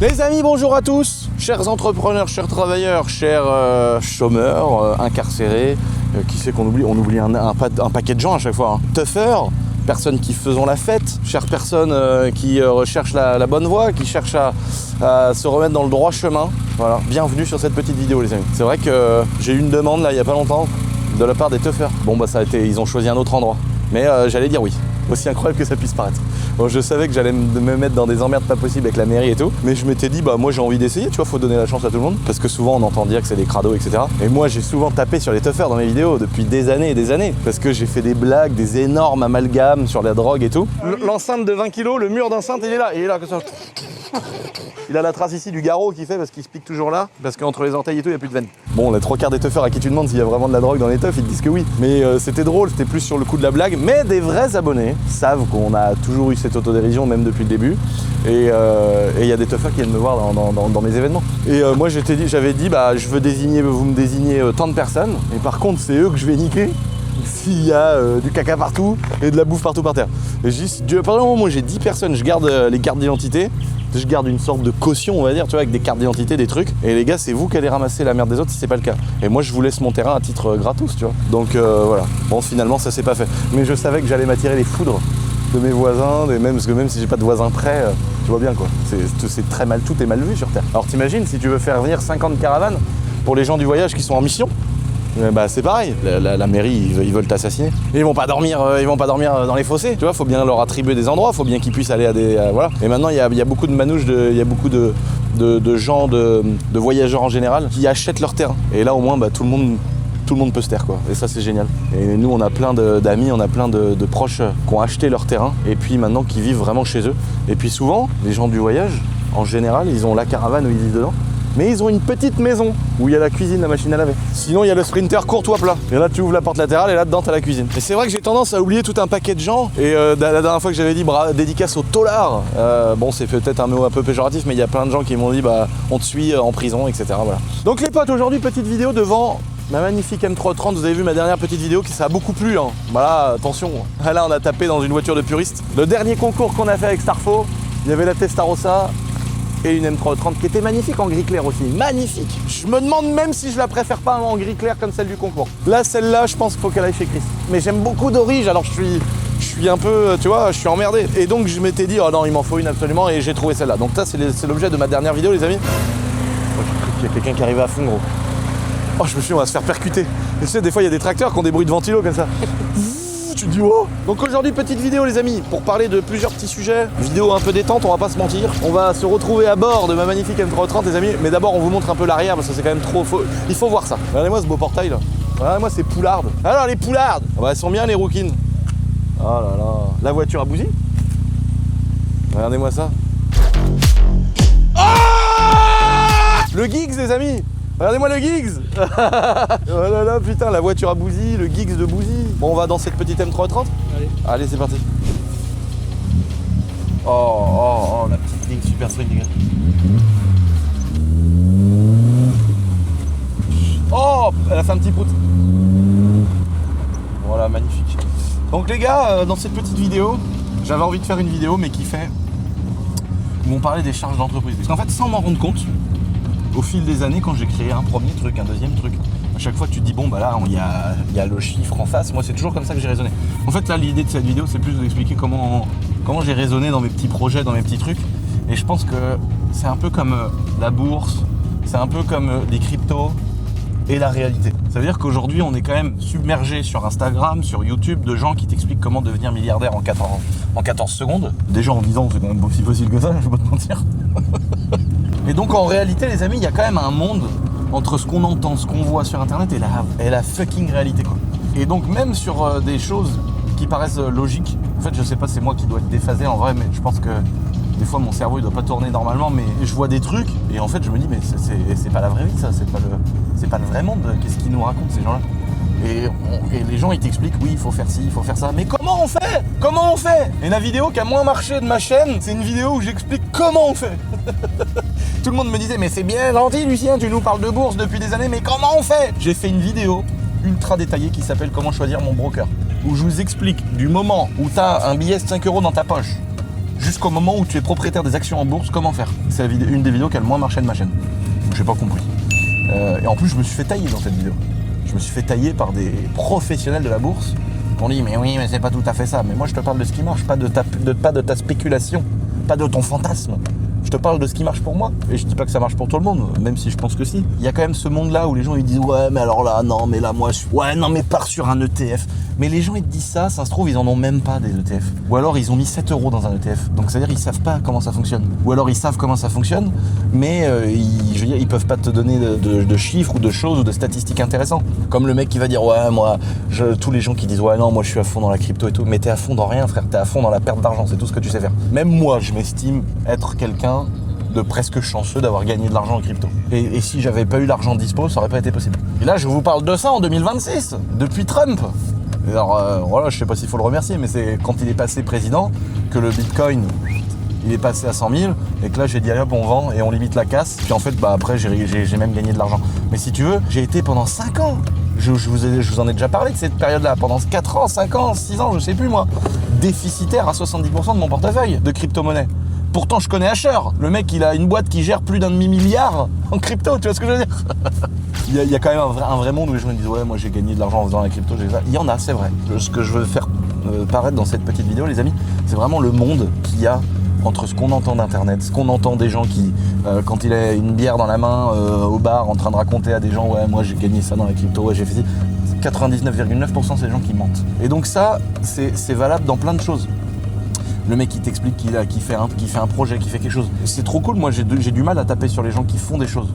Les amis, bonjour à tous, chers entrepreneurs, chers travailleurs, chers chômeurs, incarcérés, qui c'est qu'on oublie? On oublie un paquet de gens à chaque fois. Tuffers, personnes qui faisons la fête, chères personnes qui recherchent la bonne voie, qui cherchent à se remettre dans le droit chemin. Voilà, bienvenue sur cette petite vidéo les amis. C'est vrai que j'ai eu une demande là il n'y a pas longtemps de la part des Tuffers. Bon bah ça a été, ils ont choisi un autre endroit. Mais j'allais dire oui, aussi incroyable que ça puisse paraître. Bon, je savais que j'allais me mettre dans des emmerdes pas possibles avec la mairie et tout, mais je m'étais dit bah moi j'ai envie d'essayer, tu vois, faut donner la chance à tout le monde, parce que souvent on entend dire que c'est des crados, etc. Et moi j'ai souvent tapé sur les Tuffers dans mes vidéos depuis des années et des années, parce que j'ai fait des blagues, des énormes amalgames sur la drogue et tout. L'enceinte de 20 kilos, le mur d'enceinte il est là comme ça. Il a la trace ici du garrot qui fait parce qu'il se pique toujours là, parce qu'entre les orteils et tout, il n'y a plus de veine. Bon, les trois quarts des Tuffers à qui tu demandes s'il y a vraiment de la drogue dans les teufs, ils te disent que oui. Mais c'était drôle, c'était plus sur le coup de la blague. Mais des vrais abonnés savent qu'on a toujours eu cette autodérision, même depuis le début. Et il y a des Tuffers qui viennent me voir dans mes événements. Et moi, j'avais dit, bah, je veux désigner, vous me désignez tant de personnes. Et par contre, c'est eux que je vais niquer s'il y a du caca partout et de la bouffe partout par terre. Et je dis, par exemple, moi j'ai 10 personnes, je garde les cartes d'identité. Je garde une sorte de caution, on va dire, tu vois, avec des cartes d'identité, des trucs. Et les gars, c'est vous qui allez ramasser la merde des autres si c'est pas le cas. Et moi, je vous laisse mon terrain à titre gratos, tu vois. Donc voilà. Bon, finalement, ça s'est pas fait. Mais je savais que j'allais m'attirer les foudres de mes voisins, parce que même si j'ai pas de voisins près, tu vois bien quoi. C'est très mal, tout est mal vu sur Terre. Alors t'imagines, si tu veux faire venir 50 caravanes pour les gens du voyage qui sont en mission, bah c'est pareil, la mairie ils veulent t'assassiner. Ils vont pas dormir dans les fossés, tu vois, faut bien leur attribuer des endroits, faut bien qu'ils puissent aller à des voilà. Et maintenant il y a beaucoup de manouches, il y a beaucoup de gens, de voyageurs en général qui achètent leur terrain. Et là au moins bah, tout le monde peut se taire quoi. Et ça c'est génial. Et nous on a plein d'amis, on a plein de proches qui ont acheté leur terrain et puis maintenant qui vivent vraiment chez eux. Et puis souvent les gens du voyage, en général, ils ont la caravane où ils vivent dedans. Mais ils ont une petite maison où il y a la cuisine, la machine à laver. Sinon, il y a le Sprinter courtois plat. Et là, tu ouvres la porte latérale et là-dedans, t'as la cuisine. Et c'est vrai que j'ai tendance à oublier tout un paquet de gens. Et la dernière fois que j'avais dit dédicace au tolard, bon, c'est peut-être un mot un peu péjoratif, mais il y a plein de gens qui m'ont dit bah, on te suit en prison, etc. Voilà. Donc les potes, aujourd'hui, petite vidéo devant ma magnifique M330. Vous avez vu ma dernière petite vidéo qui ça a beaucoup plu. Hein. Voilà, attention. Là, on a tapé dans une voiture de puriste. Le dernier concours qu'on a fait avec Starfo, il y avait la Testarossa et une M330 qui était magnifique en gris clair aussi, magnifique. Je me demande même si je la préfère pas en gris clair comme celle du concours. Là, celle-là, je pense qu'il faut qu'elle aille chez Chris. Mais j'aime beaucoup d'Orige, alors je suis un peu, tu vois, je suis emmerdé. Et donc je m'étais dit, oh non, il m'en faut une absolument, et j'ai trouvé celle-là. Donc ça, c'est l'objet de ma dernière vidéo, les amis. Oh, j'ai cru qu'il y a quelqu'un qui arrivait à fond, gros. Oh, je me suis dit, on va se faire percuter. Et tu sais, des fois, il y a des tracteurs qui ont des bruits de ventilo comme ça. Tu te dis oh. Donc aujourd'hui petite vidéo les amis pour parler de plusieurs petits sujets, vidéo un peu détente, on va pas se mentir. On va se retrouver à bord de ma magnifique M330 les amis, mais d'abord on vous montre un peu l'arrière parce que c'est quand même trop faux. Il faut voir ça. Regardez-moi ce beau portail là. Regardez-moi ces poulardes. Alors les poulardes, bah, elles sont bien les rouquines. Oh là là. La voiture à bousille. Regardez-moi ça. Oh le Geeks les amis. Regardez-moi le Geeks. Oh là là, putain, la voiture à bousille, le Geeks de bousille. Bon, on va dans cette petite M330. Allez, c'est parti. Oh, la petite ligne super sprint, les gars. Oh, elle a fait un petit prout. Voilà, magnifique. Donc les gars, dans cette petite vidéo, j'avais envie de faire une vidéo, mais qui fait... où on parlait des charges d'entreprise. Parce qu'en fait, sans m'en rendre compte, au fil des années, quand j'ai créé un premier truc, un deuxième truc, à chaque fois tu te dis bon bah là il y a le chiffre en face. Moi c'est toujours comme ça que j'ai raisonné. En fait là l'idée de cette vidéo c'est plus de vous expliquer comment j'ai raisonné dans mes petits projets, dans mes petits trucs. Et je pense que c'est un peu comme la bourse, c'est un peu comme des cryptos et la réalité. Ça veut dire qu'aujourd'hui on est quand même submergé sur Instagram, sur YouTube de gens qui t'expliquent comment devenir milliardaire en 14 secondes. Déjà en disant c'est quand même aussi facile que ça, je vais pas te mentir. Et donc en réalité les amis, il y a quand même un monde entre ce qu'on entend, ce qu'on voit sur internet et la fucking réalité quoi. Et donc même sur des choses qui paraissent logiques, en fait je sais pas, c'est moi qui dois être déphasé en vrai, mais je pense que des fois mon cerveau il doit pas tourner normalement, mais je vois des trucs et en fait je me dis mais c'est pas la vraie vie ça, c'est pas le vrai monde, qu'est-ce qu'ils nous racontent ces gens-là? Et les gens ils t'expliquent oui il faut faire ci, il faut faire ça, mais comment on fait? Comment on fait? Et la vidéo qui a moins marché de ma chaîne, c'est une vidéo où j'explique comment on fait. Tout le monde me disait mais c'est bien gentil Lucien, tu nous parles de bourse depuis des années, mais comment on fait? J'ai fait une vidéo ultra détaillée qui s'appelle comment choisir mon broker, où je vous explique du moment où tu as un billet de 5 € dans ta poche jusqu'au moment où tu es propriétaire des actions en bourse, comment faire? C'est une des vidéos qui a le moins marché de ma chaîne. J'ai pas compris. Et en plus, je me suis fait tailler dans cette vidéo. Je me suis fait tailler par des professionnels de la bourse qui ont dit mais oui, mais c'est pas tout à fait ça. Mais moi, je te parle de ce qui marche, pas de ta spéculation, pas de ton fantasme. Je te parle de ce qui marche pour moi. Et je dis pas que ça marche pour tout le monde, même si je pense que si. Il y a quand même ce monde-là où les gens ils disent ouais, mais alors là, non, mais là, moi, ouais, non, mais pars sur un ETF. Mais les gens ils te disent ça se trouve, ils en ont même pas des ETF. Ou alors ils ont mis 7 € dans un ETF. Donc c'est-à-dire ils savent pas comment ça fonctionne. Ou alors ils savent comment ça fonctionne, mais je veux dire, ils peuvent pas te donner de chiffres ou de choses ou de statistiques intéressantes. Comme le mec qui va dire ouais, moi, tous les gens qui disent ouais, non, moi je suis à fond dans la crypto et tout. Mais t'es à fond dans rien, frère. T'es à fond dans la perte d'argent. C'est tout ce que tu sais faire. Même moi, je m'estime être quelqu'un de presque chanceux d'avoir gagné de l'argent en crypto. Et si j'avais pas eu l'argent dispo, ça aurait pas été possible. Et là, je vous parle de ça en 2026, depuis Trump. Alors voilà, je sais pas s'il faut le remercier, mais c'est quand il est passé président que le Bitcoin, il est passé à 100 000 et que là j'ai dit allez hop on vend et on limite la casse. Puis en fait bah après j'ai même gagné de l'argent. Mais si tu veux, j'ai été pendant 5 ans, je vous en ai déjà parlé de cette période-là, pendant 4 ans, 5 ans, 6 ans, je sais plus moi, déficitaire à 70% de mon portefeuille de crypto-monnaie. Pourtant je connais Asher, le mec il a une boîte qui gère plus d'un demi-milliard en crypto, tu vois ce que je veux dire? Il y a quand même un vrai monde où les gens disent ouais moi j'ai gagné de l'argent en faisant la crypto, j'ai ça. Il y en a, c'est vrai. Ce que je veux faire paraître dans cette petite vidéo les amis, c'est vraiment le monde qu'il y a entre ce qu'on entend d'internet, ce qu'on entend des gens qui, quand il a une bière dans la main au bar en train de raconter à des gens ouais moi j'ai gagné ça dans la crypto, ouais j'ai fait ça. 99,9% c'est des gens qui mentent. Et donc ça, c'est valable dans plein de choses. Le mec qui t'explique qu'il fait un projet, qui fait quelque chose. C'est trop cool, moi j'ai du mal à taper sur les gens qui font des choses.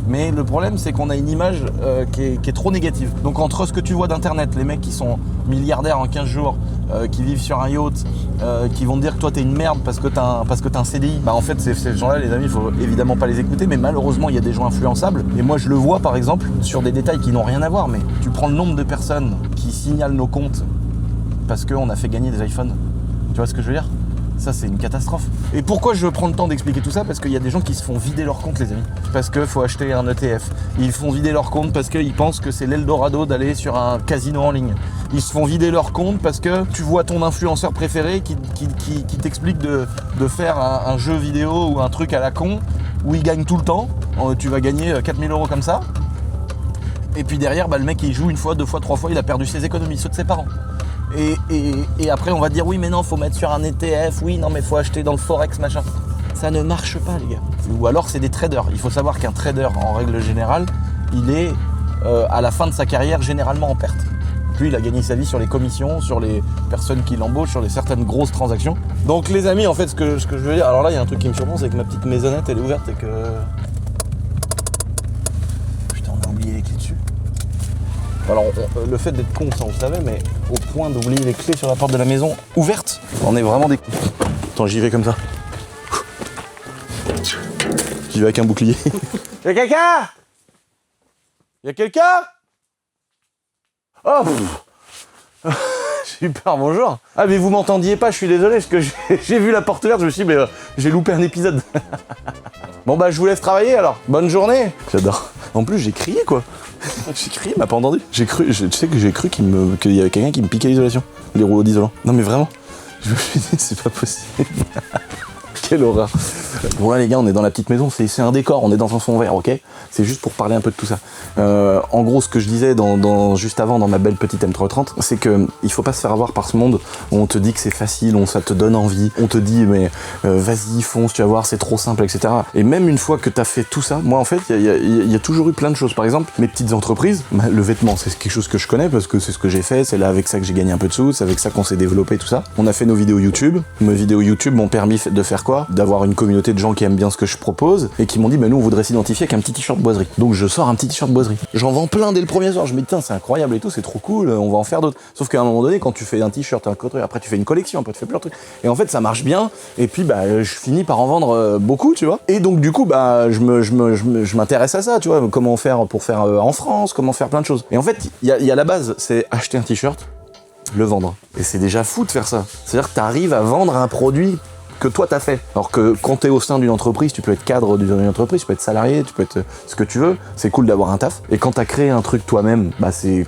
Mais le problème c'est qu'on a une image qui est trop négative. Donc entre ce que tu vois d'internet, les mecs qui sont milliardaires en 15 jours, qui vivent sur un yacht, qui vont te dire que toi t'es une merde parce que t'as un CDI, bah en fait ces gens-là les amis, il faut évidemment pas les écouter, mais malheureusement il y a des gens influençables. Et moi je le vois par exemple sur des détails qui n'ont rien à voir, mais tu prends le nombre de personnes qui signalent nos comptes parce qu'on a fait gagner des iPhones. Tu vois ce que je veux dire? Ça, c'est une catastrophe. Et pourquoi je prends le temps d'expliquer tout ça? Parce qu'il y a des gens qui se font vider leur compte, les amis. Parce qu'il faut acheter un ETF. Ils font vider leur compte parce qu'ils pensent que c'est l'Eldorado d'aller sur un casino en ligne. Ils se font vider leur compte parce que tu vois ton influenceur préféré qui t'explique de faire un jeu vidéo ou un truc à la con où il gagne tout le temps. Tu vas gagner 4 000 € comme ça. Et puis derrière, bah, le mec, il joue une fois, 2 fois, 3 fois, il a perdu ses économies, ceux de ses parents. Et après on va dire oui mais non faut mettre sur un ETF, oui non mais faut acheter dans le forex machin. Ça ne marche pas les gars. Ou alors c'est des traders. Il faut savoir qu'un trader en règle générale, il est à la fin de sa carrière généralement en perte. Lui il a gagné sa vie sur les commissions, sur les personnes qui l'embauchent, sur certaines grosses transactions. Donc les amis en fait ce que je veux dire, alors là il y a un truc qui me surprend, c'est que ma petite maisonnette elle est ouverte et que... Putain on a oublié les clés dessus. Alors, le fait d'être con, ça on le savait, mais au point d'oublier les clés sur la porte de la maison ouverte, on est vraiment des... Attends, j'y vais comme ça. J'y vais avec un bouclier. Y'a quelqu'un? Y'a quelqu'un? Oh j'ai eu peur, bonjour. Ah mais vous m'entendiez pas, je suis désolé, parce que j'ai vu la porte ouverte, je me suis dit, mais j'ai loupé un épisode. Bon bah je vous laisse travailler alors, bonne journée. J'adore. En plus j'ai crié quoi. J'ai crié, il m'a pas entendu. Tu sais que j'ai cru qu'il y avait quelqu'un qui me piquait l'isolation. Les rouleaux d'isolant. Non mais vraiment. Je me suis dit, c'est pas possible. Quelle horreur. Bon là les gars, on est dans la petite maison, c'est un décor, on est dans un fond vert, ok? C'est juste pour parler un peu de tout ça. En gros, ce que je disais juste avant dans ma belle petite M330, c'est que il faut pas se faire avoir par ce monde où on te dit que c'est facile, ça te donne envie, on te dit mais vas-y fonce, tu vas voir, c'est trop simple, etc. Et même une fois que t'as fait tout ça, moi en fait, il y a toujours eu plein de choses. Par exemple, mes petites entreprises, le vêtement, c'est quelque chose que je connais parce que c'est ce que j'ai fait, c'est là avec ça que j'ai gagné un peu de sous, c'est avec ça qu'on s'est développé, tout ça. On a fait nos vidéos YouTube. Mes vidéos YouTube m'ont permis de faire quoi? D'avoir une communauté de gens qui aiment bien ce que je propose et qui m'ont dit, bah nous on voudrait s'identifier avec un petit t-shirt boiserie. Donc je sors un petit t-shirt boiserie. J'en vends plein dès le premier soir. Je me dis, tiens, c'est incroyable et tout, c'est trop cool, on va en faire d'autres. Sauf qu'à un moment donné, quand tu fais un t-shirt, après tu fais une collection, après tu fais plein de trucs. Et en fait, ça marche bien. Et puis, bah, je finis par en vendre beaucoup, tu vois. Et donc, du coup, bah, je m'intéresse à ça, tu vois. Comment faire pour faire en France, comment faire plein de choses. Et en fait, il y a la base, c'est acheter un t-shirt, le vendre. Et c'est déjà fou de faire ça. C'est-à-dire que t'arrives à vendre un produit que toi t'as fait. Alors que quand t'es au sein d'une entreprise, tu peux être cadre d'une entreprise, tu peux être salarié, tu peux être ce que tu veux, c'est cool d'avoir un taf. Et quand t'as créé un truc toi-même, bah c'est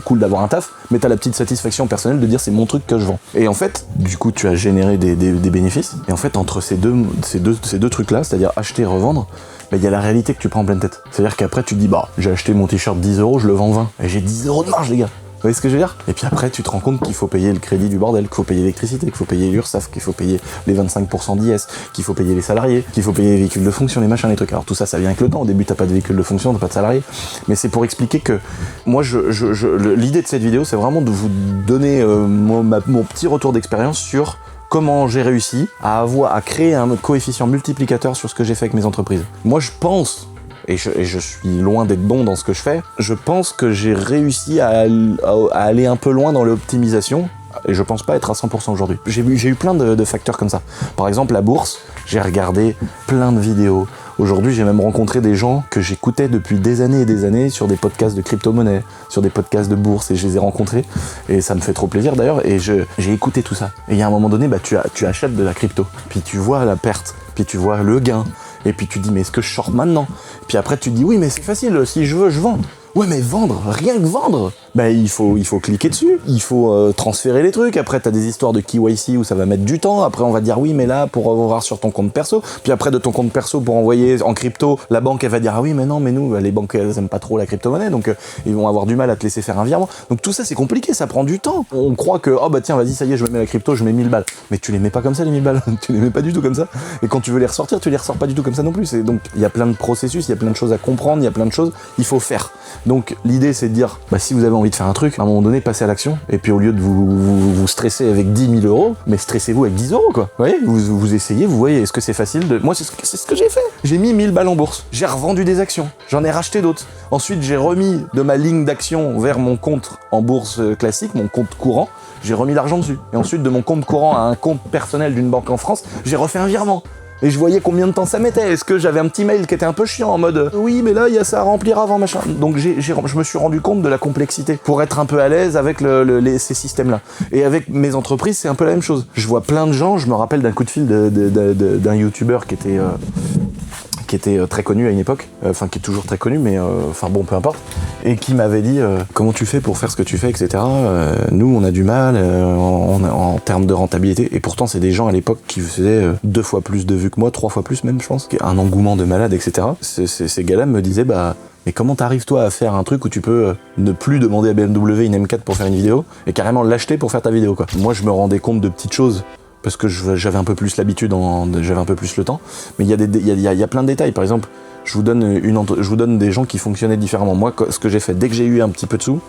cool d'avoir un taf, mais t'as la petite satisfaction personnelle de dire c'est mon truc que je vends. Et en fait, du coup tu as généré des bénéfices, et en fait entre ces deux trucs-là, c'est-à-dire acheter et revendre, il y a la réalité que tu prends en pleine tête. C'est-à-dire qu'après tu te dis bah j'ai acheté mon t-shirt 10 €, je le vends 20, et j'ai 10 € de marge les gars. Vous voyez ce que je veux dire? Et puis après, tu te rends compte qu'il faut payer le crédit du bordel, qu'il faut payer l'électricité, qu'il faut payer l'URSSAF, qu'il faut payer les 25% d'IS, qu'il faut payer les salariés, qu'il faut payer les véhicules de fonction, les machins, les trucs. Alors tout ça, ça vient avec le temps. Au début, t'as pas de véhicule de fonction, t'as pas de salariés. Mais c'est pour expliquer que moi, l'idée de cette vidéo, c'est vraiment de vous donner mon petit retour d'expérience sur comment j'ai réussi à créer un coefficient multiplicateur sur ce que j'ai fait avec mes entreprises. Moi, je pense... Et je suis loin d'être bon dans ce que je fais, je pense que j'ai réussi à aller un peu loin dans l'optimisation, et je pense pas être à 100% aujourd'hui. J'ai eu plein de facteurs comme ça. Par exemple, la bourse, j'ai regardé plein de vidéos. Aujourd'hui, j'ai même rencontré des gens que j'écoutais depuis des années et des années sur des podcasts de crypto-monnaie, sur des podcasts de bourse, et je les ai rencontrés, et ça me fait trop plaisir d'ailleurs, et j'ai écouté tout ça. Et il y a un moment donné, bah, tu achètes de la crypto, puis tu vois la perte, puis tu vois le gain, et puis tu dis mais est-ce que je short maintenant? Puis après tu dis oui mais c'est facile, si je veux je vends. Ouais mais vendre, rien que vendre, bah il faut cliquer dessus, il faut transférer les trucs, après t'as des histoires de KYC où ça va mettre du temps, après on va dire oui mais là pour avoir sur ton compte perso, puis après de ton compte perso pour envoyer en crypto, la banque elle va dire ah oui mais non mais nous les banques elles aiment pas trop la crypto-monnaie donc ils vont avoir du mal à te laisser faire un virement, donc tout ça c'est compliqué, ça prend du temps. On croit que oh bah tiens vas-y ça y est je me mets la crypto, je mets 1000 balles, mais tu les mets pas comme ça les 1000 balles, tu les mets pas du tout comme ça, et quand tu veux les ressortir tu les ressors pas du tout comme ça non plus, et donc il y a plein de processus, il y a plein de choses à comprendre, il y a plein de choses, il faut faire. Donc l'idée c'est de dire, bah, si vous avez envie de faire un truc, à un moment donné, passez à l'action. Et puis au lieu de vous stresser avec 10 000 €, mais stressez-vous avec 10 € quoi. Vous voyez, vous essayez, vous voyez, est-ce que c'est facile de... Moi c'est ce que j'ai fait. J'ai mis 1000 balles en bourse. J'ai revendu des actions. J'en ai racheté d'autres. Ensuite j'ai remis de ma ligne d'action vers mon compte en bourse classique, mon compte courant. J'ai remis l'argent dessus. Et ensuite de mon compte courant à un compte personnel d'une banque en France, j'ai refait un virement. Et je voyais combien de temps ça mettait. Est-ce que j'avais un petit mail qui était un peu chiant en mode oui mais là il y a ça à remplir avant machin. Donc je me suis rendu compte de la complexité pour être un peu à l'aise avec ces systèmes là. Et avec mes entreprises c'est un peu la même chose. Je vois plein de gens, je me rappelle d'un coup de fil d'un youtubeur qui était très connu à une époque, enfin qui est toujours très connu, mais enfin bon peu importe, et qui m'avait dit comment tu fais pour faire ce que tu fais, etc. Nous on a du mal en termes de rentabilité, et pourtant c'est des gens à l'époque qui faisaient 2 fois plus de vues que moi, 3 fois plus même je pense, un engouement de malade, etc. Ces gars-là me disaient bah mais comment t'arrives toi à faire un truc où tu peux ne plus demander à BMW une M4 pour faire une vidéo et carrément l'acheter pour faire ta vidéo quoi. Moi je me rendais compte de petites choses parce que j'avais un peu plus l'habitude, j'avais un peu plus le temps. Mais il y a plein de détails. Par exemple, je vous donne des gens qui fonctionnaient différemment. Moi, ce que j'ai fait, dès que j'ai eu un petit peu de sous,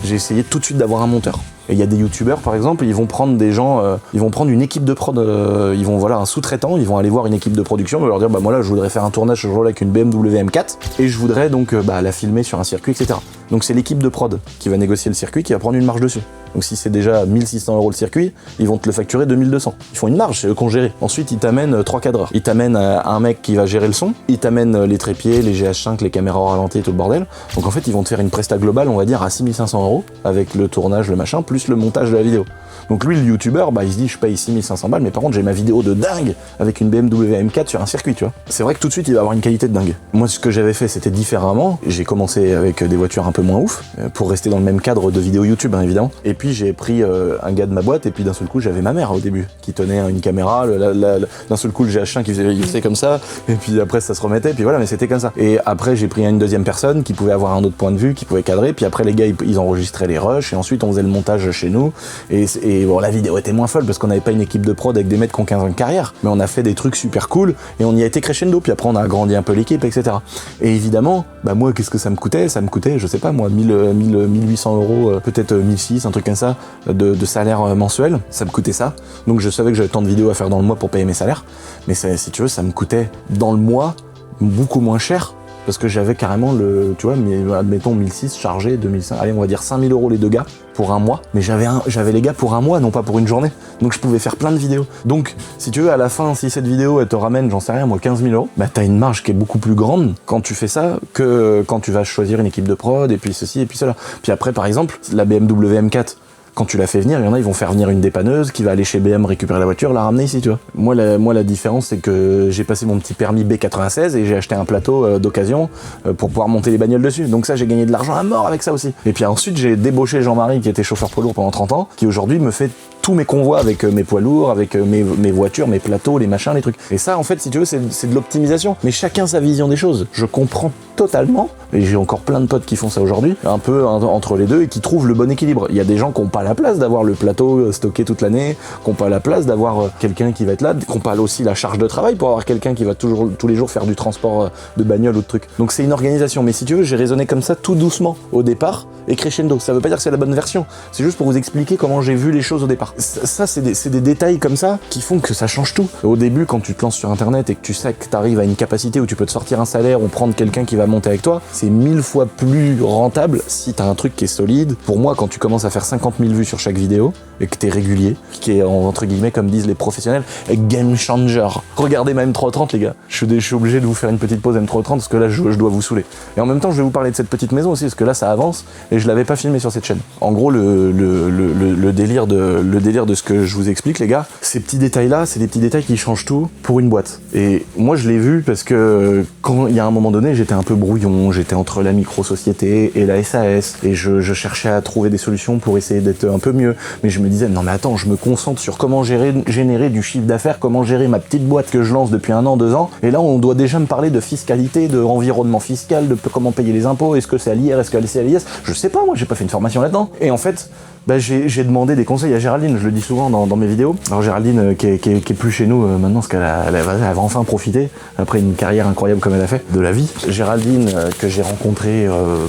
j'ai essayé tout de suite d'avoir un monteur. Et il y a des youtubeurs, par exemple, ils vont prendre des gens, ils vont prendre une équipe de prod, ils vont un sous-traitant, ils vont aller voir une équipe de production, ils vont leur dire bah moi là je voudrais faire un tournage ce jour-là avec une BMW M4 et je voudrais donc la filmer sur un circuit, etc. Donc c'est l'équipe de prod qui va négocier le circuit, qui va prendre une marge dessus. Donc si c'est déjà 1600 € le circuit, ils vont te le facturer 2200. Ils font une marge, c'est eux qu'on gère. Ensuite ils t'amènent 3 cadreurs. Ils t'amènent un mec qui va gérer le son, ils t'amènent les trépieds, les GH5, les caméras au ralenti et tout le bordel. Donc en fait ils vont te faire une presta globale, on va dire à 6500 € avec le tournage, le machin, plus le montage de la vidéo. Donc lui le youtubeur, bah il se dit je paye 6500 balles, mais par contre j'ai ma vidéo de dingue avec une BMW M4 sur un circuit, tu vois. C'est vrai que tout de suite il va avoir une qualité de dingue. Moi ce que j'avais fait c'était différemment. J'ai commencé avec des voitures un peu moins ouf, pour rester dans le même cadre de vidéo YouTube hein, évidemment. Et puis j'ai pris un gars de ma boîte et puis d'un seul coup j'avais ma mère au début qui tenait une caméra, d'un seul coup le GH5 qui faisait comme ça, et puis après ça se remettait, puis voilà, mais c'était comme ça. Et après j'ai pris une deuxième personne qui pouvait avoir un autre point de vue, qui pouvait cadrer, puis après les gars ils enregistraient les rushs et ensuite on faisait le montage chez nous. Et bon la vidéo était moins folle parce qu'on n'avait pas une équipe de prod avec des mecs qui ont 15 ans de carrière, mais on a fait des trucs super cool et on y a été crescendo, puis après on a agrandi un peu l'équipe, etc. Et évidemment, bah moi qu'est-ce que ça me coûtait, je sais pas moi, 1800 €, peut-être 1600, un truc comme ça, de salaire mensuel, ça me coûtait ça. Donc je savais que j'avais tant de vidéos à faire dans le mois pour payer mes salaires, mais ça, si tu veux, ça me coûtait dans le mois beaucoup moins cher, parce que j'avais carrément tu vois, admettons 1600 chargé, 2500, allez on va dire 5000 € les deux gars pour un mois, mais j'avais les gars pour un mois, non pas pour une journée, donc je pouvais faire plein de vidéos. Donc si tu veux, à la fin, si cette vidéo elle te ramène, j'en sais rien moi, 15 000 €, bah t'as une marge qui est beaucoup plus grande quand tu fais ça que quand tu vas choisir une équipe de prod et puis ceci et puis cela. Puis après par exemple, la BMW M4, Quand tu la fais venir, il y en a, ils vont faire venir une dépanneuse qui va aller chez BM récupérer la voiture, la ramener ici, tu vois. Moi, la différence, c'est que j'ai passé mon petit permis B96 et j'ai acheté un plateau d'occasion pour pouvoir monter les bagnoles dessus. Donc ça, j'ai gagné de l'argent à mort avec ça aussi. Et puis ensuite, j'ai débauché Jean-Marie, qui était chauffeur poids lourd pendant 30 ans, qui aujourd'hui me fait tous mes convois avec mes poids lourds, avec mes voitures, mes plateaux, les machins, les trucs. Et ça, en fait, si tu veux, c'est de l'optimisation. Mais chacun sa vision des choses. Je comprends totalement, et j'ai encore plein de potes qui font ça aujourd'hui, un peu entre les deux, et qui trouvent le bon équilibre. Il y a des gens qui n'ont pas la place d'avoir le plateau stocké toute l'année, qui n'ont pas la place d'avoir quelqu'un qui va être là, qui n'ont pas aussi la charge de travail pour avoir quelqu'un qui va tous les jours faire du transport de bagnole ou de trucs. Donc c'est une organisation. Mais si tu veux, j'ai raisonné comme ça tout doucement au départ, et crescendo. Ça veut pas dire que c'est la bonne version. C'est juste pour vous expliquer comment j'ai vu les choses au départ. Ça, c'est des détails comme ça qui font que ça change tout. Au début, quand tu te lances sur Internet et que tu sais que tu arrives à une capacité où tu peux te sortir un salaire ou prendre quelqu'un qui va monter avec toi, c'est 1000 fois plus rentable si t'as un truc qui est solide. Pour moi, quand tu commences à faire 50 000 vues sur chaque vidéo et que t'es régulier, qui est entre guillemets, comme disent les professionnels, game changer. Regardez ma M330, les gars. Je suis obligé de vous faire une petite pause M330 parce que là, je dois vous saouler. Et en même temps, je vais vous parler de cette petite maison aussi parce que là, ça avance et je l'avais pas filmé sur cette chaîne. En gros, le délire de ce que je vous explique, les gars, ces petits détails-là, c'est des petits détails qui changent tout pour une boîte. Et moi, je l'ai vu parce que quand il y a un moment donné, j'étais un peu brouillon, j'étais entre la micro-société et la SAS, et je cherchais à trouver des solutions pour essayer d'être un peu mieux. Mais je me disais, non mais attends, je me concentre sur comment générer du chiffre d'affaires, comment gérer ma petite boîte que je lance depuis 1 an, 2 ans, et là, on doit déjà me parler de fiscalité, de environnement fiscal, de comment payer les impôts, est-ce que c'est à l'IR, est-ce que c'est à l'IS, je sais pas, moi, j'ai pas fait une formation là-dedans. Et en fait, j'ai demandé des conseils à Géraldine, je le dis souvent dans mes vidéos. Alors Géraldine, qui est plus chez nous maintenant, parce qu'elle va enfin profiter, après une carrière incroyable comme elle a fait, de la vie. Géraldine, que j'ai rencontrée